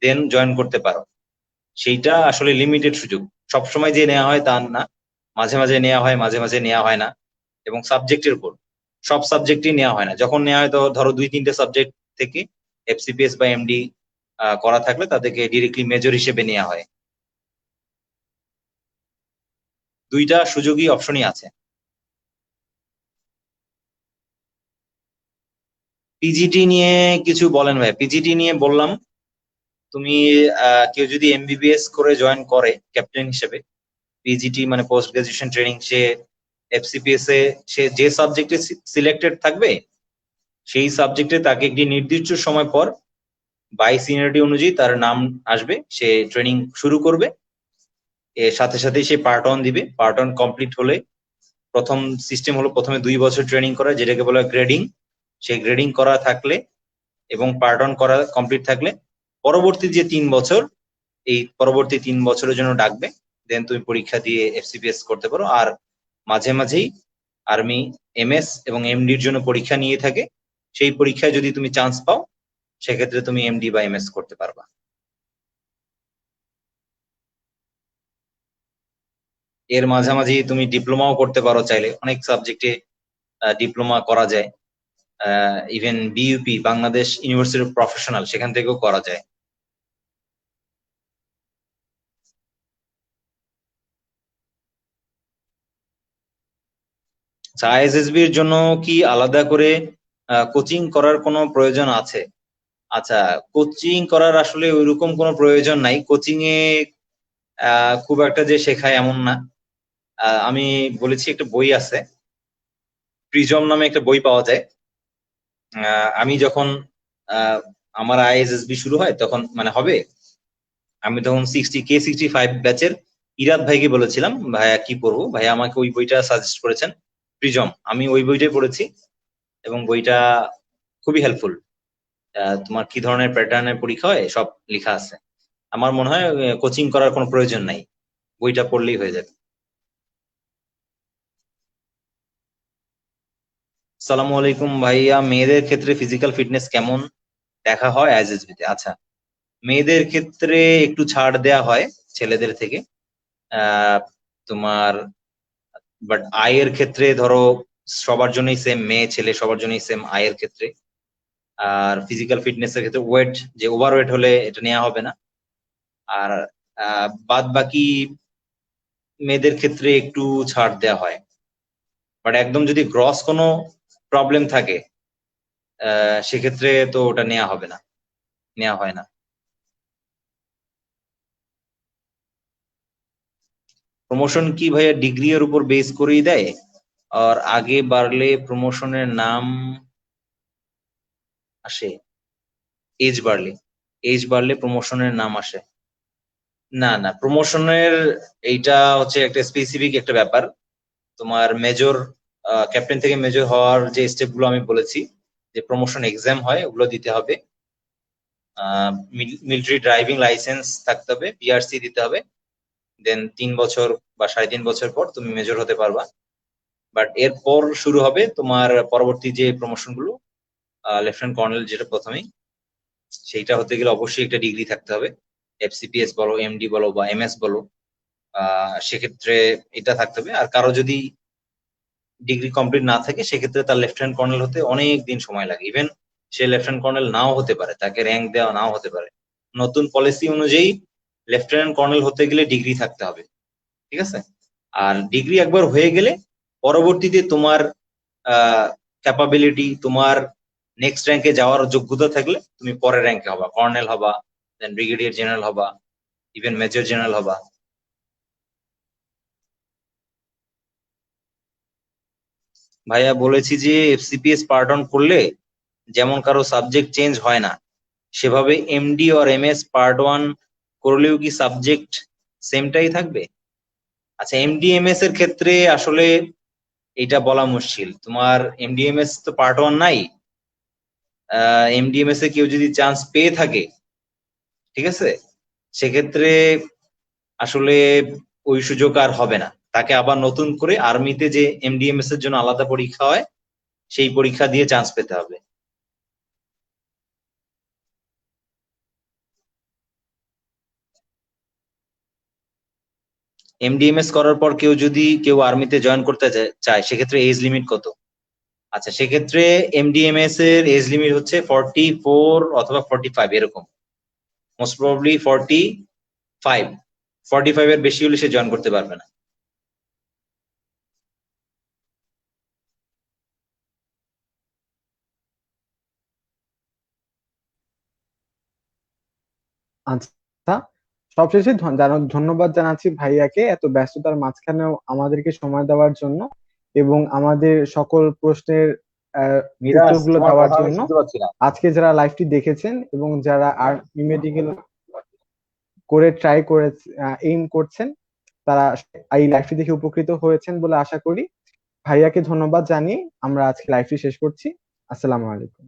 দেন জয়েন করতে পারো। সেইটা আসলে লিমিটেড সুযোগ, সবসময় যে নেওয়া হয় তা না, মাঝে মাঝে নেওয়া হয়, মাঝে মাঝে নেওয়া হয় না। এবং সাবজেক্টের উপর, সব সাবজেক্টই নেওয়া হয় না। যখন নেওয়া হয় তো ধরো 2-3টে সাবজেক্ট থেকে এফসিপিএস বা এমডি করা থাকলে তাদেরকে ডিরেক্টলি মেজর হিসেবে নেওয়া হয়। দুইটা সুযোগই অপশনই আছে। পিজিটি নিয়ে কিছু বলেন ভাই। পিজিটি নিয়ে বললাম, তুমি কেউ যদি এমবিবিএস করে জয়েন করে ক্যাপ্টেন হিসেবে, পিজিটি মানে পোস্ট গ্রাজুয়েশন ট্রেনিং, সে এফসিপিএস এ সে যে সাবজেক্টে সিলেক্টেড থাকবে, সেই সাবজেক্টে তাকে একটি নির্দিষ্ট সময় পর বাই সিনিয়রিটি অনুযায়ী তার নাম আসবে, সে ট্রেনিং শুরু করবে। এর সাথে সাথেই সে পার্ট 1 দিবে। পার্ট 1 কমপ্লিট হলে প্রথম সিস্টেম হলো প্রথমে 2 বছর ট্রেনিং করা, যেটাকে বলা হয় গ্রেডিং। সেই গ্রেডিং করা থাকলে এবং পার্ট 1 করা কমপ্লিট থাকলে পরবর্তী যে 3 বছর, এই পরবর্তী 3 বছরের জন্য ডাকবে। দেন তুমি পরীক্ষা দিয়ে এফসিপিএস করতে পারো। আর মাঝে মাঝেই আর্মি এমএস এবং এমডির জন্য পরীক্ষা নিয়ে থাকে। সেই পরীক্ষায় যদি তুমি চান্স পাও, সেক্ষেত্রে তুমি এমডি বা এমএস করতে পারবা। এর মাঝামাঝি তুমি ডিপ্লোমাও করতে পারো চাইলে, অনেক সাবজেক্টে ডিপ্লোমা করা যায়। Even BUP, Bangladesh university of professional, সেখান থেকেও করা যায়। আইএসএসবি এর জন্য কি আলাদা করে কোচিং করার কোনো প্রয়োজন আছে? আচ্ছা, কোচিং করার আসলে ওইরকম কোনো প্রয়োজন নাই। কোচিং এ খুব একটা যে শেখায় এমন না। আমি বলেছি একটা বই আছে, প্রিজম নামে একটা বই পাওয়া যায়। আমি যখন আমার আইএসএসবি শুরু হয় তখন মানে হবে, আমি তখন 65 ব্যাচের ইরাদ ভাইকে বলেছিলাম, ভাইয়া কি পড়বো? ভাইয়া আমাকে ওই বইটা সাজেস্ট করেছেন, প্রিজম। আমি ওই বইটাই পড়েছি এবং বইটা খুবই হেল্পফুল। তোমার কি ধরনের প্যাটার্নের পরীক্ষা হয় সব লেখা আছে। আমার মনে হয় কোচিং করার কোনো প্রয়োজন নাই, বইটা পড়লেই হয়ে যাবে। সালামু আলাইকুম ভাইয়া, মেয়েদের ক্ষেত্রে ফিজিক্যাল ফিটনেস কেমন দেখা হয় আইএসএসবি তে? আচ্ছা, মেয়েদের ক্ষেত্রে একটু ছাড় দেয়া হয় ছেলেদের থেকে। তোমার বাট আয়ের ক্ষেত্রে ধরো সবার জন্যই সেম, মেয়ে ছেলে সবার জন্যই সেম আয়ের ক্ষেত্রে। আর ফিজিক্যাল ফিটনেস এর ক্ষেত্রে ওয়েট, যে ওভার ওয়েট হলে এটা নেওয়া হবে না। আর বাদ বাকি মেয়েদের ক্ষেত্রে একটু ছাড় দেওয়া হয়। বাট একদম যদি গ্রস কোনো প্রবলেম থাকে সেক্ষেত্রে তো ওটা নেওয়া হবে না, নেওয়া হয় না। প্রমোশন কি ভাইয়া ডিগ্রি এর উপর বেস করেই দেয়? আর আগে বাড়লে প্রমোশনের নাম আসে? এজ বাড়লে, এজ বাড়লে প্রমোশনের নাম আসে? না না, প্রমোশনের এইটা হচ্ছে একটা স্পেসিফিক একটা ব্যাপার। তোমার মেজর, ক্যাপ্টেন থেকে মেজর হওয়ার যে স্টেপ গুলো আমি বলেছি, যে প্রমোশন এক্সাম হয়, ওগুলো দিতে হবে। মিলিটারি ড্রাইভিং লাইসেন্স থাকতে হবে, পিআরসি দিতে হবে। দেন 3 বছর বা 3.5 বছর পর তুমি মেজর হতে পারবা। বাট এরপর শুরু হবে তোমার পরবর্তী যে প্রমোশন গুলো, লেফটেন্যান্ট কর্নেল যেটা প্রথমেই, সেইটা হতে গেলে অবশ্যই একটা ডিগ্রি থাকতে হবে। এফসিপিএস বলো, এমডি বলো বা এমএস বলো, সেক্ষেত্রে এটা থাকতে হবে। আর কারো যদি ডিগ্রি কমপ্লিট না থাকে, সেক্ষেত্রে তার লেফটেন্যান্ট কর্নেল হতে অনেক দিন সময় লাগে। ইভেন সে লেফটেন্যান্ট কর্নেল নাও হতে পারে, তাকে র্যাঙ্ক দেওয়া নাও হতে পারে। নতুন পলিসি অনুযায়ী লেফটেন্যান্ট কর্নেল হতে গেলে ডিগ্রি থাকতে হবে, ঠিক আছে? আর ডিগ্রি একবার হয়ে গেলে পরবর্তীতে তোমার ক্যাপাবিলিটি, তোমার নেক্সট র্যাঙ্কে যাওয়ার যোগ্যতা থাকলে তুমি পরের র্যাঙ্কে হবা, কর্নেল হবা, দেন ব্রিগেডিয়ার জেনারেল হবা, ইভেন মেজর জেনারেল হবা। ভাইয়া বলেছি যে এফসিপিএস পার্ট 1 করলে যেমন কারো সাবজেক্ট চেঞ্জ হয় না, সেভাবে এমডি আর এমএস পার্ট 1 করলেও কি সাবজেক্ট সেমটাই থাকবে? আচ্ছা, এমডিএমএস এর ক্ষেত্রে আসলে এটা বলা মুশকিল। তোমার এমডিএমএস তো পার্ট 1 নাই। এমডিএমএস এ কেউ যদি চান্স পেয়ে থাকে, ঠিক আছে, সেক্ষেত্রে আসলে ওই সুযোগ আর হবে না। তাকে আবার নতুন করে আর্মিতে যে এমডিএমএস এর জন্য আলাদা পরীক্ষা হয়, সেই পরীক্ষা দিয়ে চান্স পেতে হবে। এমডিএমএস করার পর কেউ আর্মিতে জয়েন করতে চায়, সেক্ষেত্রে এজ লিমিট কত? আচ্ছা, সেক্ষেত্রে এমডিএমএস এর এজ লিমিট হচ্ছে 44 অথবা 45 এরকম। মোস্ট প্রবাবলি 45, 45 এর বেশি হলে সে জয়েন করতে পারবে না। আচ্ছা, সবশেষে ধন্যবাদ জানাচ্ছি ভাইয়াকে এত ব্যস্ততার মাঝখানেও আমাদেরকে সময় দেওয়ার জন্য এবং আমাদের সকল প্রশ্নের মিরাজ, উত্তরগুলো তোমার দেওয়ার কথা আমি জন্য। শুনতে পাচ্ছি না। আজকে যারা লাইভটি দেখেছেন এবং যারা আর্মি মেডিকেল করে ট্রাই করে এইম করছেন, তারা এই লাইভটি দেখে উপকৃত হয়েছেন বলে আশা করি। ভাইয়াকে ধন্যবাদ জানিয়ে আমরা আজকে লাইভটি শেষ করছি। আসসালামু আলাইকুম।